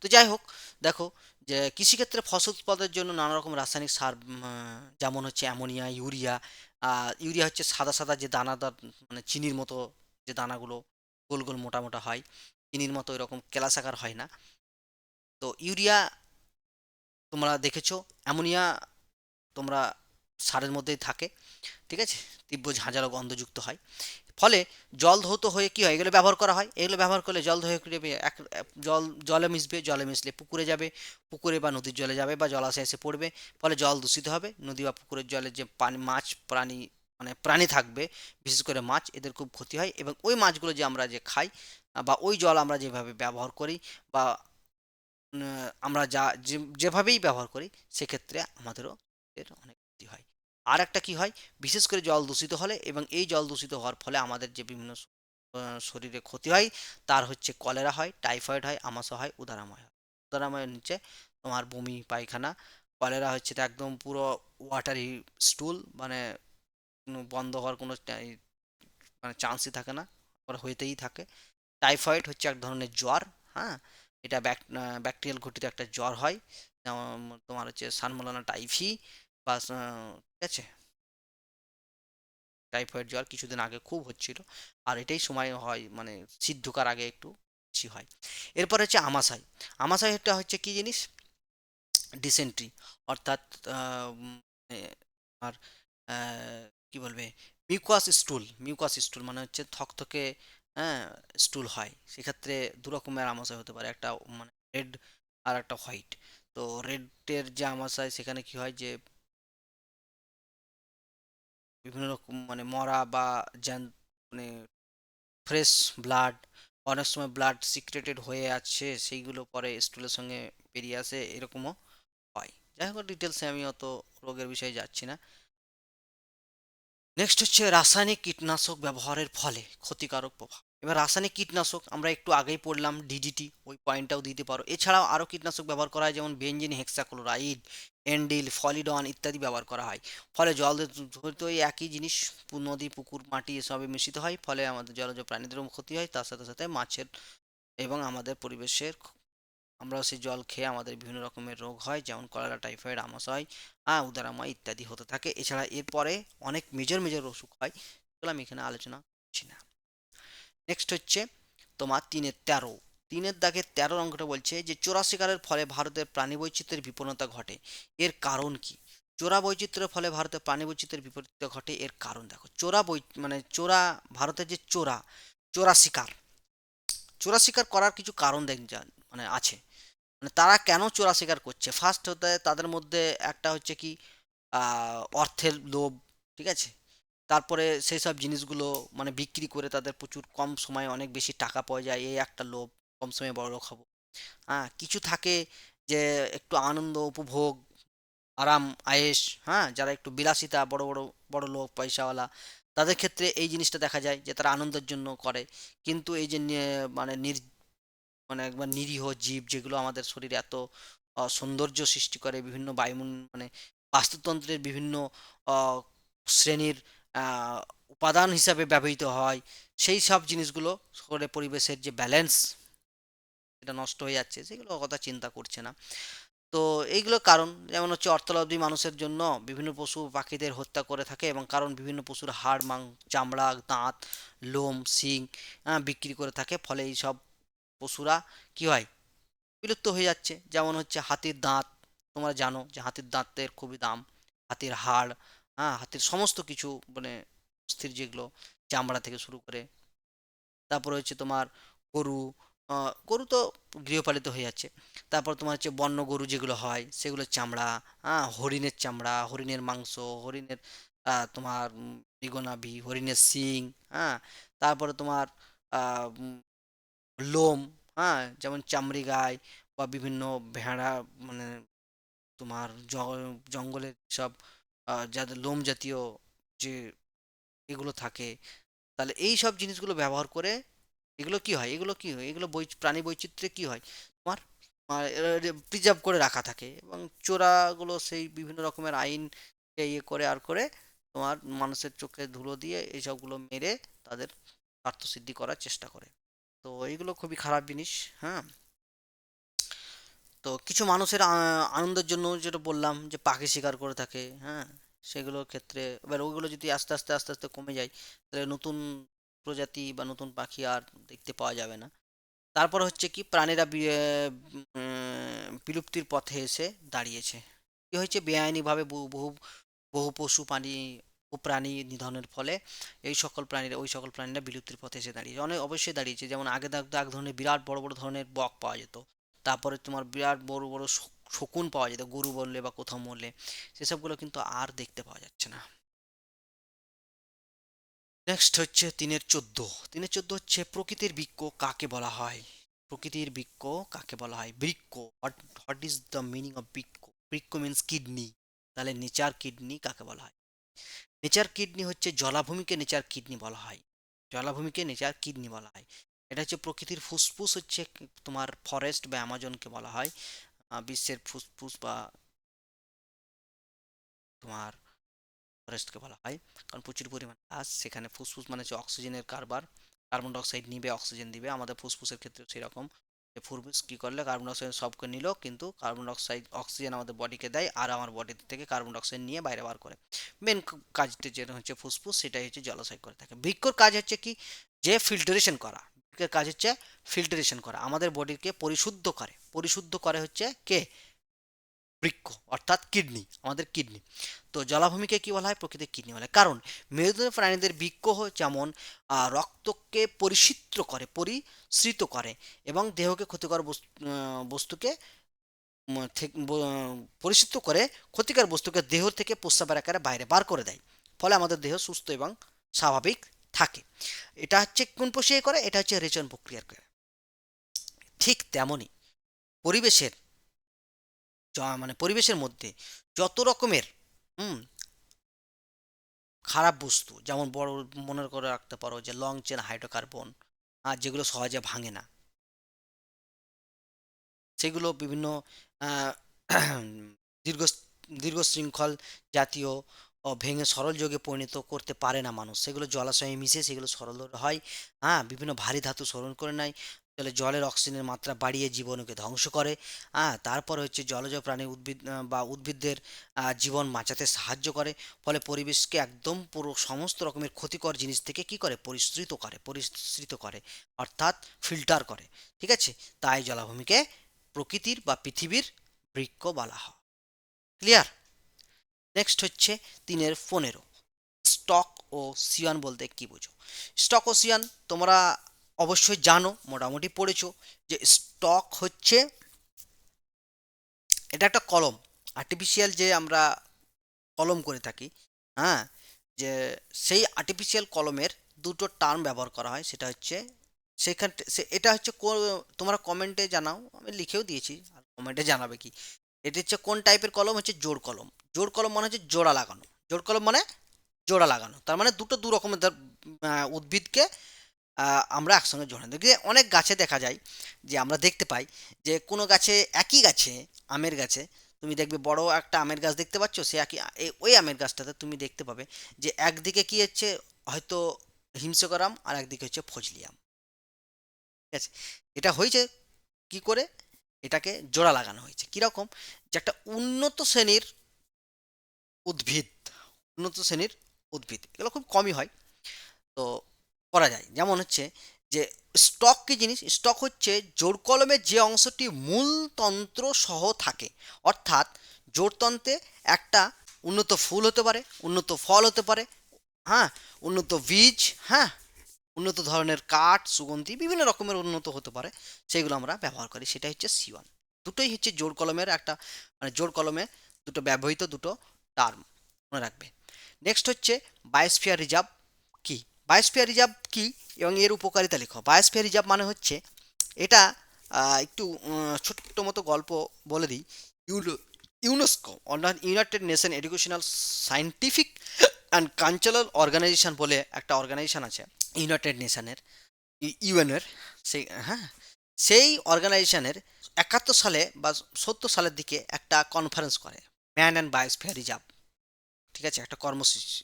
তো যাই হোক, দেখো যে কৃষিক্ষেত্রে ফসল উৎপাদনের জন্য নানা রকম রাসায়নিক সার, যেমন হচ্ছে অ্যামোনিয়া, ইউরিয়া। ইউরিয়া হচ্ছে সাদা সাদা যে দানাদার, মানে চিনির মতো যে দানাগুলো গোল গোল মোটা মোটা হয়, চিনির মতো এরকম কেলাসাকার হয় না। তো ইউরিয়া তোমরা দেখেছো, অ্যামোনিয়া তোমরা সারের মধ্যেই থাকে, ঠিক আছে, তীব্র ঝাঁঝালো গন্ধযুক্ত হয়। ফলে জল ধৌত হয়ে কি হয়, এগুলো ব্যবহার করা হয়, এগুলো ব্যবহার করলে জল ধয়ে যাবে, জলে মিশবে, জলে মিশলে পুকুরে যাবে, পুকুরে বা নদীর জলে যাবে বা জলাশয়ে এসে পড়বে। ফলে জল দূষিত হবে, নদী বা পুকুরের জলে যে পানি, মাছ, প্রাণী, মানে প্রাণী থাকবে, বিশেষ করে মাছ, এদের খুব ক্ষতি হয়। এবং ওই মাছগুলো যে আমরা যে খাই, বা ওই জল আমরা যেভাবে ব্যবহার করি, বা আমরা যেভাবেই ব্যবহার করি, সেক্ষেত্রে আমাদেরও এর অনেক ক্ষতি হয়। আর একটা কি হয়, বিশেষ করে জল দূষিত হলে, এবং এই জল দূষিত হওয়ার ফলে আমাদের যে বিভিন্ন শরীরে ক্ষতি হয়, তার হচ্ছে কলেরা হয়, টাইফয়েড হয়, আমাশা হয়, উদারাময় হয়। উদারাময়ের নিচে তোমার বমি পায়খানা। কলেরা হচ্ছে তো একদম পুরো ওয়াটারি স্টুল, মানে বন্ধ হওয়ার কোনো মানে চান্সই থাকে না, ওরা হইতেই থাকে। টাইফয়েড হচ্ছে এক ধরনের জ্বর, হ্যাঁ, এটা ব্যাকটেরিয়াল ঘটিত একটা জ্বর হয়, যেমন তোমার হচ্ছে সানমোলানা টাইফি, বা ঠিক আছে, টাইফয়েড জ্বর কিছুদিন আগে খুব হচ্ছিল। আর এটাই সময় হয়, মানে শীত ঢোকার আগে একটু বেশি হয়। এরপর হচ্ছে আমাশয়। আমাশয়টা হচ্ছে কি জিনিস, ডিসেন্ট্রি, অর্থাৎ এ, আর কি বলবে, মিউকাস স্টুল মানে হচ্ছে থকথকে, হ্যাঁ, স্টুল হয়। সেক্ষেত্রে দু রকমের আমাশয় হতে পারে, একটা মানে রেড, আর একটা হোয়াইট। তো রেডের যে আমাশয়, সেখানে কি হয় যে বিভিন্ন রকম মানে মরা বা জ্যান, মানে ফ্রেশ ব্লাড, অনেক সময় ব্লাড সিক্রেটেড হয়ে আছে, সেইগুলো পরে স্টুলের সঙ্গে বেরিয়ে আসে, এরকমও হয়। যাই হোক, ডিটেলসে আমি অত রোগের বিষয়ে যাচ্ছি না। নেক্সট হচ্ছে রাসায়নিক কীটনাশক ব্যবহারের ফলে ক্ষতিকারক প্রভাব। এবার রাসায়নিক কীটনাশক আমরা একটু আগেই পড়লাম, ডিডিটি, ওই পয়েন্টটাও দিতে পারো। এছাড়াও আরও কীটনাশক ব্যবহার করা হয়, যেমন বেনজিন হেক্সাক্লোরাইড, এন্ডিল, ফলিডন ইত্যাদি ব্যবহার করা হয়। ফলে জল ধরিত ওই একই জিনিস নদী, পুকুর, মাটি এসবে মিশিত হয়, ফলে আমাদের জলজ প্রাণীদেরও ক্ষতি হয়, তার সাথে সাথে মাছের এবং আমাদের পরিবেশের। আমরাও সেই জল খেয়ে আমাদের বিভিন্ন রকমের রোগ হয়, যেমন কলেরা, টাইফয়েড, আমাশয়, উদারাময় ইত্যাদি হতে থাকে। এছাড়া এরপরে অনেক মেজর মেজর অসুখ হয়, সেগুলো আমি এখানে আলোচনা করছি না। নেক্সট হচ্ছে তোমার 3-13, 3-13 অঙ্কটা বলছে যে চোরা শিকারের ফলে ভারতের প্রাণীবৈচিত্র্যের বিপন্নতা ঘটে, এর কারণ কি? চোরা বৈচিত্র্যের ফলে ভারতের প্রাণীবৈচিত্র্যের বিপরীত ঘটে, এর কারণ দেখো। মানে চোরা, ভারতের যে চোরা, চোরা শিকার, চোরা শিকার করার কিছু কারণ দেখ মানে আছে। মানে তারা কেন চোরা শিকার করছে, ফার্স্ট হতে তাদের মধ্যে একটা হচ্ছে কি, অর্থের লোভ, ঠিক আছে। তারপরে সেই সব জিনিসগুলো মানে বিক্রি করে তাদের প্রচুর কম সময়ে অনেক বেশি টাকা পাওয়া যায়, এই একটা লোভ, কম সময়ে বড়লোক হব। হ্যাঁ, কিছু থাকে যে একটু আনন্দ উপভোগ, আরাম আয়েশ, হ্যাঁ, যারা একটু বিলাসিতা, বড় বড় বড় লোক পয়সাওয়ালা, তাদের ক্ষেত্রে এই জিনিসটা দেখা যায় যে তারা আনন্দের জন্য করে। কিন্তু এই যে মানে মানে একবার নিরীহ জীব, যেগুলো আমাদের শরীরে এত সৌন্দর্য সৃষ্টি করে, বিভিন্ন মানে বাস্তুতন্ত্রের বিভিন্ন আহ, শ্রেণীর আহ, উপাদান হিসাবে ব্যবহৃত হয়, সেই সব জিনিসগুলো করে পরিবেশের যে ব্যালেন্স, এটা নষ্ট হয়ে যাচ্ছে, সেগুলো কথা চিন্তা করছে না। তো এইগুলো কারণ, যেমন হচ্ছে অর্থলব্ধী মানুষের জন্য বিভিন্ন পশু পাখিদের হত্যা করে থাকে, এবং কারণ বিভিন্ন পশুর হাড়, চামড়া, দাঁত, লোম, শিং বিক্রি করে থাকে। ফলে এই সব পশুরা কি হয়, বিলুপ্ত হয়ে যাচ্ছে। যেমন হচ্ছে হাতির দাঁত, তোমরা জানো যে হাতির দাঁতের খুবই দাম, হাতির হাড়, হ্যাঁ, হাতির সমস্ত কিছু, মানে অস্থির যেগুলো, চামড়া থেকে শুরু করে। তারপরে হচ্ছে তোমার গরু, গরু তো গৃহপালিত হয়ে যাচ্ছে। তারপর তোমার হচ্ছে বন্য গরু যেগুলো হয়, সেগুলোর চামড়া, হ্যাঁ, হরিণের চামড়া, হরিণের মাংস, হরিণের তোমার মৃগনাভি, হরিণের শিং, হ্যাঁ, তারপরে তোমার লোম, হ্যাঁ, যেমন চামড়ি গাই, বা বিভিন্ন ভেড়া, মানে তোমার জঙ্গলের সব যাদের লোম জাতীয় যে এগুলো থাকে। তাহলে এই সব জিনিসগুলো ব্যবহার করে, এগুলো কি হয়, এগুলো প্রাণী বৈচিত্র্যে কি হয় তোমার প্রিজার্ভ করে রাখা থাকে, এবং চোরাগুলো সেই বিভিন্ন রকমের আইন ইয়ে করে আর করে তোমার মানুষের চোখে ধুলো দিয়ে এইসবগুলো মেরে তাদের স্বার্থসিদ্ধি করার চেষ্টা করে। তো এইগুলো খুবই খারাপ জিনিস। হ্যাঁ, তো কিছু মানুষের আনন্দের জন্য যেটা বললাম যে পাখি শিকার করে থাকে, হ্যাঁ, সেগুলোর ক্ষেত্রে এবার ওইগুলো যদি আস্তে আস্তে আস্তে আস্তে কমে যায়, তাহলে নতুন প্রজাতি বা নতুন পাখি আর দেখতে পাওয়া যাবে না। তারপর হচ্ছে কি প্রাণীরা বিলুপ্তির পথে এসে দাঁড়িয়েছে। কি হয়েছে, বেআইনিভাবে বহু বহু বহু পশু প্রাণী ও প্রাণী নিধনের ফলে এই সকল প্রাণীরা ওই সকল প্রাণীরা বিলুপ্তির পথে এসে দাঁড়িয়েছে, অনেক অবশ্যই দাঁড়িয়েছে। যেমন আগে থাকতো এক ধরনের বিরাট বড় বড় ধরনের বক পাওয়া যেত, তারপরে তোমার বিরাট বড় বড় শকুন পাওয়া যেত, গরু বললে বা কোথাও মরলে, সেসবগুলো কিন্তু আর দেখতে পাওয়া যাচ্ছে না। নেক্সট হচ্ছে 3-14। 3-14 হচ্ছে প্রকৃতির বৃক্ষ কাকে বলা হয়। প্রকৃতির বৃক্ষ কাকে বলা হয়? বৃক্ষ, what what is the meaning of বৃক্ষ? বৃক্ষ মিন্স কিডনি। তাহলে নেচার কিডনি কাকে বলা হয়? নেচার কিডনি হচ্ছে জলাভূমিকে নেচার কিডনি বলা হয়। জলাভূমিকে নেচার কিডনি বলা হয়। এটা হচ্ছে প্রকৃতির ফুসফুস হচ্ছে তোমার ফরেস্ট বা অ্যামাজনকে বলা হয় বিশ্বের ফুসফুস বা তোমার ফরেস্টকে বলা হয়। কারণ প্রচুর পরিমাণ গাছ সেখানে, ফুসফুস মানে হচ্ছে অক্সিজেনের কারবার, কার্বন ডাইঅক্সাইড নিবে অক্সিজেন দিবে, আমাদের ফুসফুসের ক্ষেত্রে সেরকম যে ফুসফুস কী করলে কার্বন ডাইঅক্সাইড সবকে নিল, কিন্তু কার্বন ডাইঅক্সাইড অক্সিজেন আমাদের বডিকে দেয় আর আমার বডি থেকে কার্বন ডাইঅক্সাইড নিয়ে বাইরে বার করে। মেন কাজটা যেটা হচ্ছে ফুসফুস, সেটাই হচ্ছে জলাশয় করে থাকে। বৃক্ষর কাজ হচ্ছে কি, যে ফিল্টারেশন করা। বৃক্ষের কাজ হচ্ছে ফিল্টারেশন করা, আমাদের বডিকে পরিশুদ্ধ করে। পরিশুদ্ধ করে হচ্ছে কে? বৃক্ষ, অর্থাৎ কিডনি, আমাদের কিডনি। তো জলাভূমিকে কি বলা হয়? প্রকৃতির কিডনি বলা হয়। কারণ মেরুদণ্ডী প্রাণীদের বৃক্ষ যেমন রক্তকে পরিশ্রিত করে এবং দেহকে ক্ষতিকর বস্তুকে পরিশ্রিত করে ক্ষতিকর বস্তুকে দেহ থেকে প্রস্রাবের আকারে বাইরে বার করে দেয়। ফলে আমাদের দেহ সুস্থ এবং স্বাভাবিক থাকে। এটা হচ্ছে কোন প্রক্রিয়া করে? এটা হচ্ছে রেচন প্রক্রিয়ার করে। ঠিক তেমনই পরিবেশের মানে পরিবেশের মধ্যে যত রকমের হুম খারাপ বস্তু, যেমন বড় মনে করে রাখতে পারো যে লং চেন হাইড্রোকার্বন, আর যেগুলো সহজে ভাঙে না, সেগুলো বিভিন্ন আহ, দীর্ঘ দীর্ঘ শৃঙ্খল জাতীয় ও ভেঙে সরল যোগে পরিণত করতে পারে না মানুষ, সেগুলো জলাশয়ে মিশে সেগুলো সরল হয়। হ্যাঁ, বিভিন্ন ভারী ধাতু শোষণ করে নেয়, তাহলে জলের অক্সিজেনের মাত্রা বাড়িয়ে জীবনকে ধ্বংস করে। হ্যাঁ, তারপর হচ্ছে জলজ প্রাণী উদ্ভিদ বা উদ্ভিদদের জীবন বাঁচাতে সাহায্য করে। ফলে পরিবেশকে একদম পুরো সমস্ত রকমের ক্ষতিকর জিনিস থেকে কি করে? পরিশ্রিত করে, অর্থাৎ ফিল্টার করে। ঠিক আছে, তাই জলাভূমিকে প্রকৃতির বা পৃথিবীর বৃক্ষ বলা হয়। ক্লিয়ার? নেক্সট হচ্ছে 3-15। স্টক ও সিয়ান বলতে কি বুঝো? স্টক ও সিয়ান তোমরা অবশ্যই জানো, মোটামুটি পড়েছো, যে স্টক হচ্ছে এটা একটা কলম, আর্টিফিশিয়াল যে আমরা কলম করে থাকি। হ্যাঁ, যে সেই আর্টিফিশিয়াল কলমের দুটো টার্ম ব্যবহার করা হয়, সেটা হচ্ছে সেখান এটা হচ্ছে তোমরা কমেন্টে জানাও, আমি লিখেও দিয়েছি, আর কমেন্টে জানাবে কি এটা হচ্ছে কোন টাইপের কলম। হচ্ছে জোড় কলম। জোড় কলম মানে হচ্ছে জোড়া লাগানো। জোড় কলম মানে জোড়া লাগানো, তার মানে দুটো দু রকমের উদ্ভিদকে আমরা একসঙ্গে জোড়া দিই। অনেক গাছে দেখা যায় যে আমরা দেখতে পাই যে কোনো গাছে, একই গাছে, আমের গাছে তুমি দেখবে বড় একটা আমের গাছ দেখতে পাচ্ছ, সে একই ওই আমের গাছটাতে তুমি দেখতে পাবে যে একদিকে কি হচ্ছে হয়তো হিমসাগর আম আর একদিকে হচ্ছে ফজলি আম। ঠিক আছে, এটা হয়েছে কি করে? এটাকে জোড়া লাগানো হয়েছে কিরকম, যে একটা উদ্ভিদ উন্নত শ্রেণীর উদ্ভিদ, এগুলো খুব কমই হয়, তো করা যায়। যেমন হচ্ছে যে স্টক কি জিনিস? স্টক হচ্ছে জোড় কলমের যে অংশটি মূল তন্ত্র সহ থাকে, অর্থাৎ জোড়তন্ত্রে একটা উন্নত ফুল হতে পারে, উন্নত ফল হতে পারে, হ্যাঁ, উন্নত বীজ, হ্যাঁ, উন্নত ধরনের কাঠ, সুগন্ধি, বিভিন্ন রকমের উন্নত হতে পারে, সেগুলো আমরা ব্যবহার করি, সেটা হচ্ছে সিওয়ান। দুটোই হচ্ছে জোড় কলমের একটা, মানে জোড় কলমে দুটো ব্যবহৃত দুটো টার্ম, মনে রাখবে। নেক্সট হচ্ছে বায়োস্ফিয়ার রিজার্ভ কি? বায়োস্ফিয়ার রিজার্ভ কি এবং এর উপকারিতা লেখো। বায়োস্ফিয়ার রিজার্ভ মানে হচ্ছে এটা একটু ছোট্ট মতো গল্প বলে দিই। ইউনেস্কো অর্থাৎ united nation educational scientific and cultural organization বলে একটা অর্গানাইজেশন আছে ইউনাইটেড নেশনের, ইউএনের, সেই, হ্যাঁ, সেই অর্গানাইজেশনের 71 সালে বা 70 সালের দিকে একটা কনফারেন্স করে, ম্যান অ্যান্ড বায়োস্ফিয়ার রিজার্ভ, ঠিক আছে, একটা কর্মসূচি,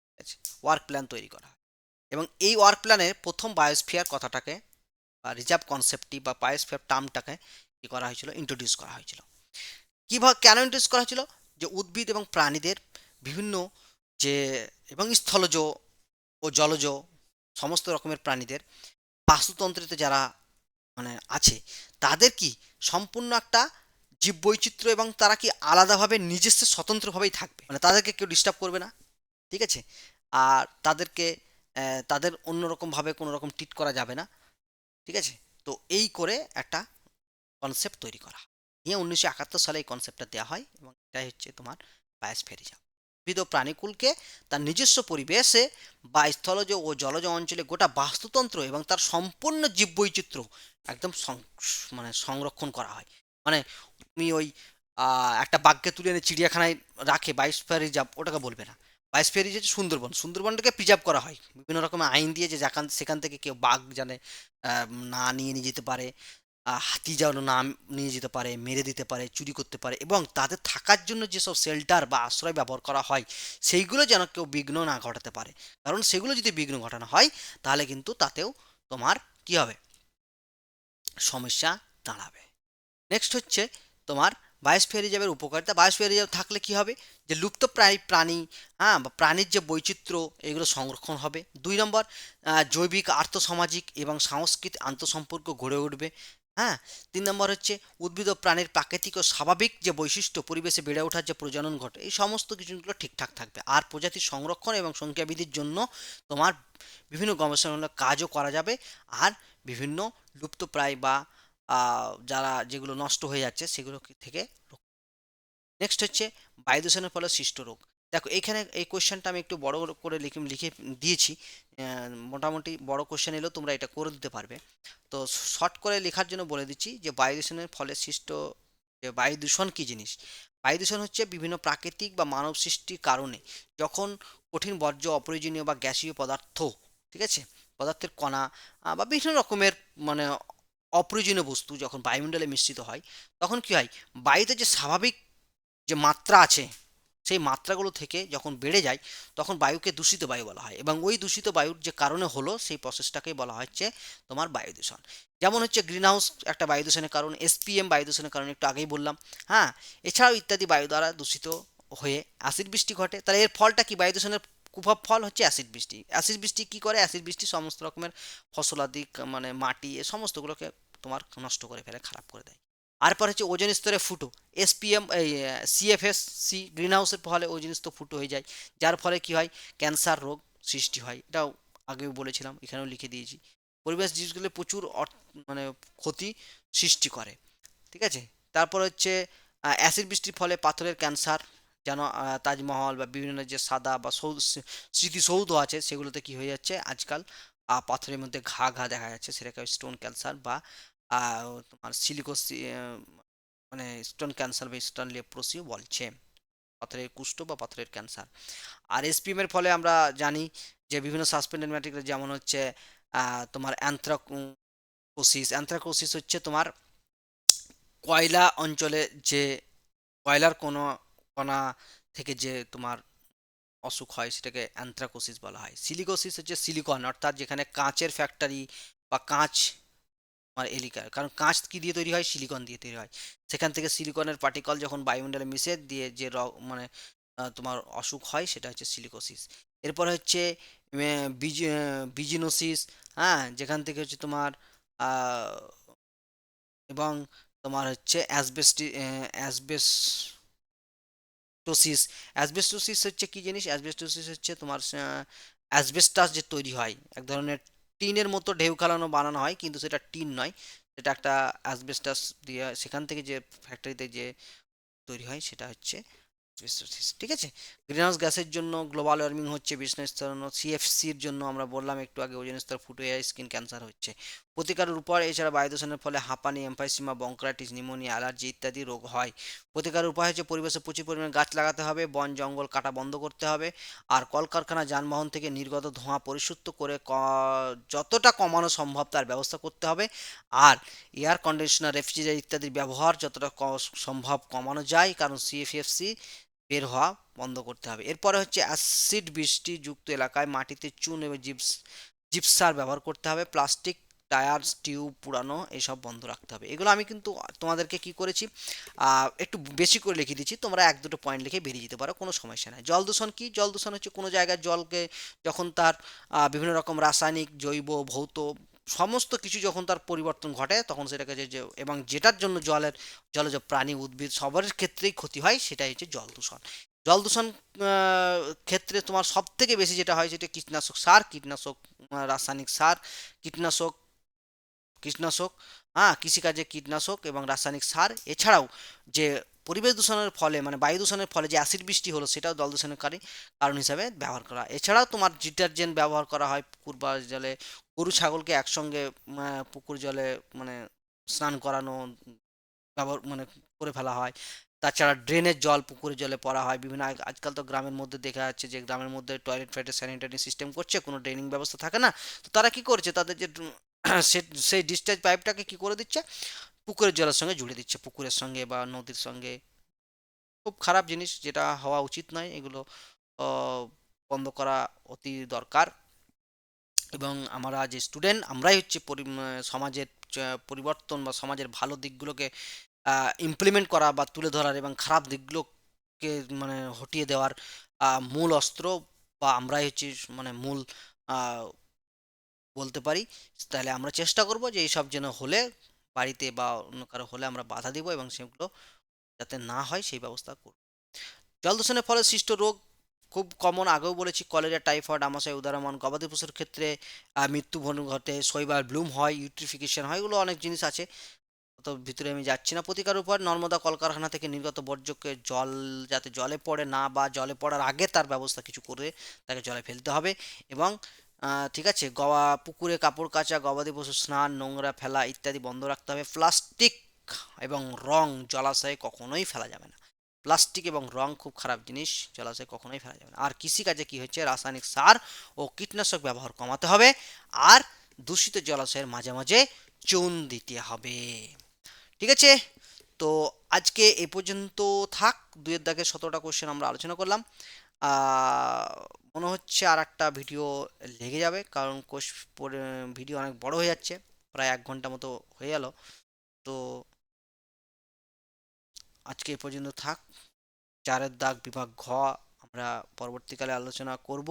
ঠিক আছে, ওয়ার্ক প্ল্যান তৈরি করা হয়। এবং এই ওয়ার্ক প্ল্যানের প্রথম বায়োস্ফিয়ার কথাটাকে বা রিজার্ভ কনসেপ্টটি বা বায়োস্ফিয়ার টার্মটাকে কী করা হয়েছিল, ইন্ট্রোডিউস করা হয়েছিল। কীভাবে, কেন ইন্ট্রোডিউস করা হয়েছিল? যে উদ্ভিদ এবং প্রাণীদের বিভিন্ন যে এবং স্থলজ ও জলজ সমস্ত রকমের প্রাণীদের বাস্তুতন্ত্রেতে যারা মানে আছে, তাদের কি সম্পূর্ণ একটা জীববৈচিত্র্য এবং তারা কি আলাদাভাবে নিজস্ব স্বতন্ত্রভাবেই থাকবে, মানে তাদেরকে কেউ ডিস্টার্ব করবে না, ঠিক আছে, আর তাদেরকে তাদের অন্যরকমভাবে কোনো রকম ট্রিট করা যাবে না, ঠিক আছে। তো এই করে একটা কনসেপ্ট তৈরি করা হয়। নিয়ে 1971 সালে এই কনসেপ্টটা দেওয়া হয় এবং এটাই হচ্ছে তোমার বায়োস্ফিয়ারিজম। উদ্ভিদ ও প্রাণীকুলকে তার নিজস্ব পরিবেশে বা স্থলজ ও জলজ অঞ্চলে গোটা বাস্তুতন্ত্র এবং তার সম্পূর্ণ জীববৈচিত্র্য একদম মানে সংরক্ষণ করা হয়। মানে তুমি ওই একটা বাঘকে তুলে এনে চিড়িয়াখানায় রাখে বায়োস্ফিয়ার রিজার্ভ, ওটাকে বলবে না। বায়োস্ফিয়ার রিজার্ভ হচ্ছে সুন্দরবন, সুন্দরবনটাকে প্রিজার্ভ করা হয় বিভিন্ন রকমের আইন দিয়ে, যে সেখান থেকে কেউ বাঘ জানে না নিয়ে নিয়ে যেতে পারে, হাতি যেন না নিয়ে যেতে পারে, মেরে দিতে পারে, চুরি করতে পারে, এবং তাদের থাকার জন্য যেসব শেল্টার বা আশ্রয় ব্যবহার করা হয় সেইগুলো যেন কেউ বিঘ্ন না ঘটাতে পারে, কারণ সেগুলো যদি বিঘ্ন ঘটানো হয় তাহলে কিন্তু তাতেও তোমার কি হবে, সমস্যা দাঁড়াবে। নেক্সট হচ্ছে তোমার বায়োস্ফিয়ার রিজার্ভের উপকারিতা। বায়োস্ফিয়ার রিজার্ভ থাকলে কি হবে, যে লুপ্ত প্রাণী, হ্যাঁ, বা প্রাণীর যে বৈচিত্র্য এগুলো সংরক্ষণ হবে। 2 নম্বর, জৈবিক আর্থসামাজিক এবং সাংস্কৃতিক আন্তঃসম্পর্ক গড়ে উঠবে। হ্যাঁ। 3 নম্বর হচ্ছে উদ্ভিদ ও প্রাণীর প্রাকৃতিক ও স্বাভাবিক যে বৈশিষ্ট্য, পরিবেশে বেড়ে ওঠার যে প্রজনন ঘটে, এই সমস্ত কিছুগুলো ঠিকঠাক থাকবে। আর প্রজাতির সংরক্ষণ এবং সংখ্যা বৃদ্ধির জন্য তোমার বিভিন্ন গবেষণামূলক কাজও করা যাবে। আর বিভিন্ন লুপ্তপ্রায় বা যারা যেগুলো নষ্ট হয়ে যাচ্ছে সেগুলো থেকে। নেক্সট হচ্ছে বায়ু দূষণের ফলে সৃষ্ট রোগ। দেখো এখানে এই কোয়েশ্চেনটা আমি একটু বড় করে লিখে দিয়েছি, মোটামুটি বড় কোয়েশ্চেন এলেও তোমরা এটা করে দিতে পারবে। তো শর্ট করে লেখার জন্য বলে দিচ্ছি যে বায়ু দূষণের ফলে সৃষ্ট, যে বায়ু দূষণ কী জিনিস। বায়ু দূষণ হচ্ছে বিভিন্ন প্রাকৃতিক বা মানব সৃষ্টির কারণে যখন কঠিন বর্জ্য, অপ্রয়োজনীয় বা গ্যাসীয় পদার্থ, ঠিক আছে, পদার্থের কণা বা বিভিন্ন রকমের মানে অপ্রয়োজনীয় বস্তু যখন বায়ুমণ্ডলে মিশ্রিত হয়, তখন কি হয়, বায়ুতে যে স্বাভাবিক যে মাত্রা আছে সেই মাত্রাগুলো থেকে যখন বেড়ে যায় তখন বায়ুকে দূষিত বায়ু বলা হয়, এবং ওই দূষিত বায়ুর যে কারণে হলো সেই প্রসেসটাকেই বলা হচ্ছে তোমার বায়ু দূষণ। যেমন হচ্ছে গ্রিন হাউস একটা বায়ু দূষণের কারণ, এসপিএম বায়ু দূষণের কারণ একটু আগেই বললাম। হ্যাঁ। এছাড়াও ইত্যাদি বায়ু দ্বারা দূষিত হয়ে অ্যাসিড বৃষ্টি ঘটে। তাহলে এর ফলটা কি, বায়ু দূষণের কুপ্রভাব ফল হচ্ছে অ্যাসিড বৃষ্টি। অ্যাসিড বৃষ্টি কি করে, অ্যাসিড বৃষ্টি সমস্ত রকমের ফসলাদি মানে মাটি এ সমস্তগুলোকে তোমার নষ্ট করে ফেলে, খারাপ করে দেয়। তারপর হচ্ছে ওজোন স্তরে ফুটো, এসপিএম এই সিএফএস সি গ্রিন হাউসের ফলে ওজোন স্তর ফুটো হয়ে যায়, যার ফলে কি হয়, ক্যান্সার রোগ সৃষ্টি হয়। এটাও আগেও বলেছিলাম, এখানেও লিখে দিয়েছি। পরিবেশ জিনিসগুলো প্রচুর মানে ক্ষতি সৃষ্টি করে, ঠিক আছে। তারপর হচ্ছে অ্যাসিড বৃষ্টির ফলে পাথরের ক্যান্সার, যেন তাজমহল বা বিভিন্ন যে সাদা বা স্মৃতিসৌধ আছে সেগুলোতে কি হয়ে যাচ্ছে আজকাল, পাথরের মধ্যে ঘা ঘা দেখা যাচ্ছে, সেটাকে স্টোন ক্যান্সার বা তোমার মানে স্টোন ক্যান্সার বা স্টোন লেপ্রোসি বলছে, পাথরের কুষ্ঠ বা পাথরের ক্যান্সার। আর এসপিএম এর ফলে আমরা জানি যে বিভিন্ন সাসপেন্ডেড ম্যাটেরিয়াল, যেমন হচ্ছে তোমার অ্যানথ্রাকোসিস হচ্ছে তোমার কয়লা অঞ্চলে যে কয়লার কোনো কণা থেকে যে তোমার অসুখ হয় সেটাকে অ্যানথ্রাকোসিস বলা হয়। সিলিকোসিস হচ্ছে সিলিকন, অর্থাৎ যেখানে কাঁচের ফ্যাক্টরি বা কাঁচ আমার এলাকার, কারণ কাঁচ কি দিয়ে তৈরি হয়, সিলিকন দিয়ে তৈরি হয়। সেখান থেকে সিলিকনের পার্টিকল যখন বায়ুমণ্ডলে মিশে দিয়ে যে মানে তোমার অসুখ হয় সেটা হচ্ছে সিলিকোসিস। এরপর হচ্ছে বিজিনোসিস, হ্যাঁ, যেখান থেকে হচ্ছে তোমার আহ, এবং তোমার হচ্ছে অ্যাসবেস্টোসিস। অ্যাসবেস্টোসিস হচ্ছে কি জিনিস, অ্যাসবেস্টোসিস হচ্ছে তোমার অ্যাসবেস্টাস যে তৈরি হয়, এক ধরনের টিনের মতো ঢেউ খেলানো বানানো হয়, কিন্তু সেটা টিন নয়, সেটা একটা অ্যাসবেস্টাস দিয়ে সেখান থেকে যে ফ্যাক্টরিতে যে তৈরি হয় সেটা হচ্ছে অ্যাসবেস্টোসিস, ঠিক আছে। গ্রিনহাউস গ্যাসের জন্য গ্লোবাল ওয়ার্মিং হচ্ছে, বিষ্ণু স্তর, সিএফসির জন্য আমরা বললাম একটু আগে ওজোন স্তর ফুটো হয়ে স্কিন ক্যান্সার হচ্ছে। প্রতিকারের উপর এছাড়া বায়ু দূষণের ফলে হাঁপানি, এমফাইসিমা, বঙ্ক্রাইটিস, নিউমোনিয়া, অ্যালার্জি ইত্যাদি রোগ হয়। প্রতিকারের উপায় হচ্ছে পরিবেশে প্রচুর পরিমাণে গাছ লাগাতে হবে, বন জঙ্গল কাটা বন্ধ করতে হবে, আর কলকারখানা যানবাহন থেকে নির্গত ধোঁয়া পরিশুদ্ধ করে যতটা কমানো সম্ভব তার ব্যবস্থা করতে হবে। আর এয়ার কন্ডিশনার, রেফ্রিজারেটর ইত্যাদির ব্যবহার যতটা সম্ভব কমানো যায়, কারণ সিএফসি বের হওয়া বন্ধ করতে হবে। এরপরে হচ্ছে অ্যাসিড বৃষ্টি যুক্ত এলাকায় মাটিতে চুন এবং জিপসার ব্যবহার করতে হবে। প্লাস্টিক টায়ার, টিউব পুরানো এসব বন্ধ রাখতে হবে। এগুলো আমি কিন্তু তোমাদেরকে কি করেছি, একটু বেশি করে লিখে দিচ্ছি, তোমরা এক দুটো পয়েন্ট লিখে বেরিয়ে যেতে পারো, কোনো সমস্যা নাই। জল দূষণ কি? জল দূষণ হচ্ছে কোনো জায়গায় জলকে যখন তার বিভিন্ন রকম রাসায়নিক, জৈব, ভৌত সমস্ত কিছু যখন তার পরিবর্তন ঘটে, তখন সেটাকে এবং যেটার জন্য জলজ প্রাণী, উদ্ভিদ সবার ক্ষেত্রেই ক্ষতি হয়, সেটাই হচ্ছে জল দূষণ। জল দূষণ ক্ষেত্রে তোমার সব থেকে বেশি যেটা হয় সেটা কীটনাশক সার, রাসায়নিক সার, কীটনাশক কীটনাশক হ্যাঁ, কৃষিকাজে কীটনাশক এবং রাসায়নিক সার। এছাড়াও যে পরিবেশ দূষণের ফলে মানে বায়ু দূষণের ফলে যে অ্যাসিড বৃষ্টি হলো, সেটাও জল দূষণকারী কারণ হিসাবে ব্যবহার করা হয়। এছাড়াও তোমার ডিটারজেন্ট ব্যবহার করা হয় পুকুর বা জলে, গরু ছাগলকে একসঙ্গে পুকুর জলে মানে স্নান করানো, ব্যবহার করে ফেলা হয়। তাছাড়া ড্রেনের জল পুকুরের জলে পড়া হয় বিভিন্ন আজকাল তো গ্রামের মধ্যে দেখা যাচ্ছে যে গ্রামের মধ্যে টয়লেট ফয়লেট স্যানিটারি সিস্টেম করছে, কোনো ড্রেনিং ব্যবস্থা থাকে না। তো তারা কি করছে, তাদের যে সেই ডিসচার্জ পাইপটাকে কি করে দিচ্ছে, পুকুরের জলের সঙ্গে জুড়ে দিচ্ছে, পুকুরের সঙ্গে বা নদীর সঙ্গে। খুব খারাপ জিনিস, যেটা হওয়া উচিত নয়। এগুলো আহ, বন্ধ করা অতি দরকার। এবং আমরা যে স্টুডেন্ট, আমরাই হচ্ছে সমাজের পরিবর্তন বা সমাজের ভালো দিকগুলোকে ইমপ্লিমেন্ট করা বা তুলে ধরার এবং খারাপ দিকগুলোকে হটিয়ে দেওয়ার মূল অস্ত্র, বা আমরাই হচ্ছে মূল আহ, বলতে পারি। তাহলে আমরা চেষ্টা করব যে এইসব যেন হলে, বাড়িতে বা অন্য কারো হলে আমরা বাধা দিব এবং সেগুলো যাতে না হয় সেই ব্যবস্থা করব। জল দূষণের ফলে সৃষ্ট রোগ খুব কমন, আগেও বলেছি, কলেরা, টাইফয়েড, আমাশয়, উদারমান। গবাদি পশুর ক্ষেত্রে মৃত্যুবরণ ঘটে, শৈবাল ব্লুম হয়, ইউট্রিফিকেশন হয়, এগুলো অনেক জিনিস আছে, তো ভিতরে আমি যাচ্ছি না। প্রতিকার উপর নর্মদা কলকারখানা থেকে নির্গত বর্জ্যকে জল যাতে জলে পড়ে না, বা জলে পড়ার আগে তার ব্যবস্থা কিছু করে তাকে জলে ফেলতে হবে। এবং ঠিক আছে, পুকুরে কাপড় কাচা, গবাদি পশু স্নান, নোংরা ফেলা ইত্যাদি বন্ধ রাখতে হবে। প্লাস্টিক এবং রং জলাশয়ে কখনোই ফেলা যাবে না। প্লাস্টিক এবং রং খুব খারাপ জিনিস, জলাশয়ে কখনোই ফেলা যাবে না। আর কৃষিকাজে কি হচ্ছে, রাসায়নিক সার ও কীটনাশক ব্যবহার কমাতে হবে। আর দূষিত জলাশয়ের মাঝে মাঝে চুন দিতে হবে। ঠিক আছে, তো আজকে এ পর্যন্ত থাক। দুয়ের দাগে 17টা কোশ্চেন আমরা আলোচনা করলাম। মনে হচ্ছে আর একটা ভিডিও লেগে যাবে, কারণ ভিডিও অনেক বড় হয়ে যাচ্ছে, প্রায় 1 ঘন্টা মতো হয়ে গেল। তো আজকে এ পর্যন্ত থাক। 4এর দাগ বিভাগ ঘ আমরা পরবর্তীকালে আলোচনা করব।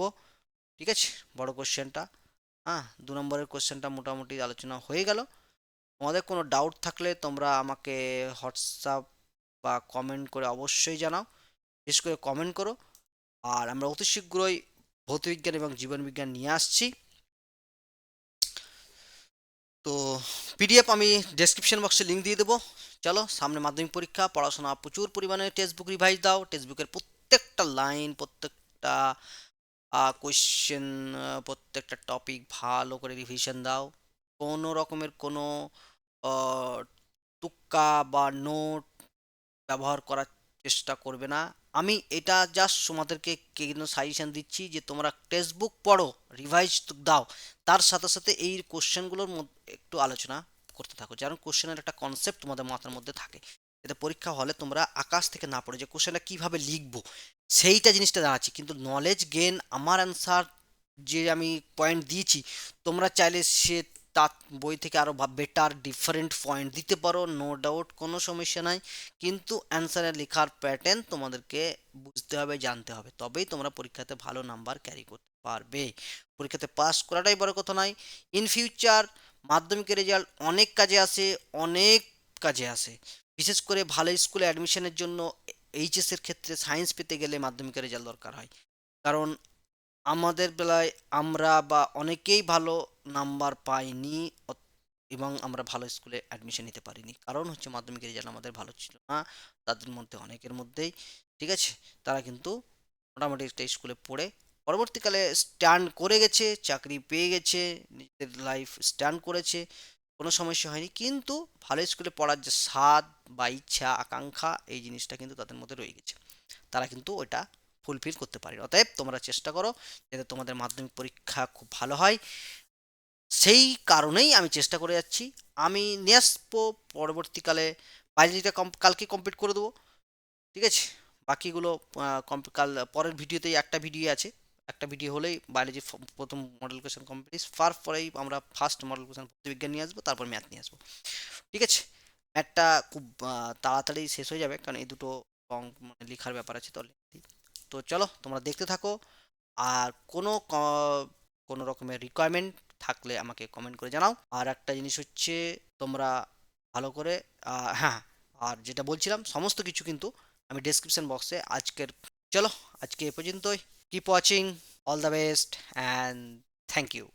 ঠিক আছে, বড় কোশ্চেনটা। হ্যাঁ, 2 নম্বরের কোশ্চেনটা মোটামুটি আলোচনা হয়ে গেল। তোমাদের কোনো ডাউট থাকলে তোমরা আমাকে হোয়াটসঅ্যাপ বা কমেন্ট করে অবশ্যই জানাও, বিশেষ করে কমেন্ট করো। আর আমরা অতি শীঘ্রই ভৌতবিজ্ঞান এবং জীবনবিজ্ঞান নিয়ে আসছি। তো পিডিএফ আমি ডেসক্রিপশন বক্সে লিঙ্ক দিয়ে দেবো। চলো, সামনে মাধ্যমিক পরীক্ষা, পড়াশোনা প্রচুর পরিমাণে, টেক্সট বুক রিভাইজ দাও, টেক্সট বুকের প্রত্যেকটা লাইন, প্রত্যেকটা কোয়েশ্চেন, প্রত্যেকটা টপিক ভালো করে রিভিশন দাও। কোনো রকমের কোনো আহ, তুক্কা বা নোট ব্যবহার করার চেষ্টা করবে না। আমি এটা জাস্ট তোমাদেরকে কেন সাজেশন দিচ্ছি যে তোমরা টেক্সট বুক পড়ো, রিভাইজ দাও, তার সাথে সাথে এই কোশ্চেনগুলোর মধ্যে একটু আলোচনা করতে থাকো, যেন কোশ্চেনের একটা কনসেপ্ট তোমাদের মাথার মধ্যে থাকে। যাতে পরীক্ষা হলে তোমরা আকাশ থেকে না পড়ে যে কোশ্চেনটা কীভাবে লিখবো সেইটা জিনিসটা দাঁড়াচ্ছি, কিন্তু নলেজ গেন, আমার অ্যান্সার যে আমি পয়েন্ট দিয়েছি, তোমরা চাইলে সে তার বই থেকে আরও বেটার ডিফারেন্ট পয়েন্ট দিতে পারো, নো ডাউট, কোনো সমস্যা নাই। কিন্তু অ্যান্সারের লেখার প্যাটার্ন তোমাদেরকে বুঝতে হবে, জানতে হবে, তবেই তোমরা পরীক্ষাতে ভালো নাম্বার ক্যারি করতে পারবে। পরীক্ষাতে পাস করাটাই বড় কথা নয়, ইন ফিউচার মাধ্যমিকের রেজাল্ট অনেক কাজে আসে, অনেক কাজে আসে। বিশেষ করে ভালো স্কুলে অ্যাডমিশনের জন্য এইচএস এর ক্ষেত্রে সায়েন্স পেতে গেলে মাধ্যমিকের রেজাল্ট দরকার হয়। কারণ আমাদের বেলায় আমরা বা অনেকেই ভালো নাম্বার পাইনি, এবং আমরা ভালো স্কুলে অ্যাডমিশন নিতে পারিনি, কারণ হচ্ছে মাধ্যমিকের রেজাল্ট আমাদের ভালো ছিল না। তাদের মধ্যে অনেকের মধ্যেই, ঠিক আছে, তারা কিন্তু মোটামুটি একটা স্কুলে পড়ে পরবর্তীকালে স্ট্যান্ড করে গেছে, চাকরি পেয়ে গেছে, নিজেদের লাইফ স্ট্যান্ড করেছে। কোনো সমস্যা হয়নি, কিন্তু ভালো স্কুলে পড়ার যে স্বাদ বা ইচ্ছা আকাঙ্ক্ষা এই জিনিসটা কিন্তু তাদের মধ্যে রয়ে গেছে, তারা কিন্তু ওটা ফুলফিল করতে পারে। অতএব তোমরা চেষ্টা করো যাতে তোমাদের মাধ্যমিক পরীক্ষা খুব ভালো হয়। সেই কারণেই আমি চেষ্টা করে যাচ্ছি। আমি নিয়ে আসবো পরবর্তীকালে, বায়োলজিটা কালকে কমপ্লিট করে দেবো, ঠিক আছে? বাকিগুলো কাল পরের ভিডিওতেই একটা ভিডিও আছে, একটা ভিডিও হলেই বায়োলজি প্রথম মডেল কোয়েশ্চেন কমপ্লিট, পরেই আমরা ফার্স্ট মডেল কোয়েশ্চেন বিজ্ঞান নিয়ে আসবো, তারপর ম্যাথ নিয়ে আসবো, ঠিক আছে? ম্যাথটা খুব তাড়াতাড়ি শেষ হয়ে যাবে, কারণ এই দুটো মানে লেখার ব্যাপার আছে তো already। তো চলো তোমরা দেখতে থাকো, আর কোনো রকমের রিকোয়ারমেন্ট থাকলে আমাকে কমেন্ট করে জানাও। আর একটা জিনিস হচ্ছে, তোমরা ভালো করে হ্যাঁ, আর যেটা বলছিলাম সমস্ত কিছু কিন্তু আমি ডেসক্রিপশন বক্সে আজকের, চলো আজকে এ পর্যন্তই। Keep watching, all the best and thank you.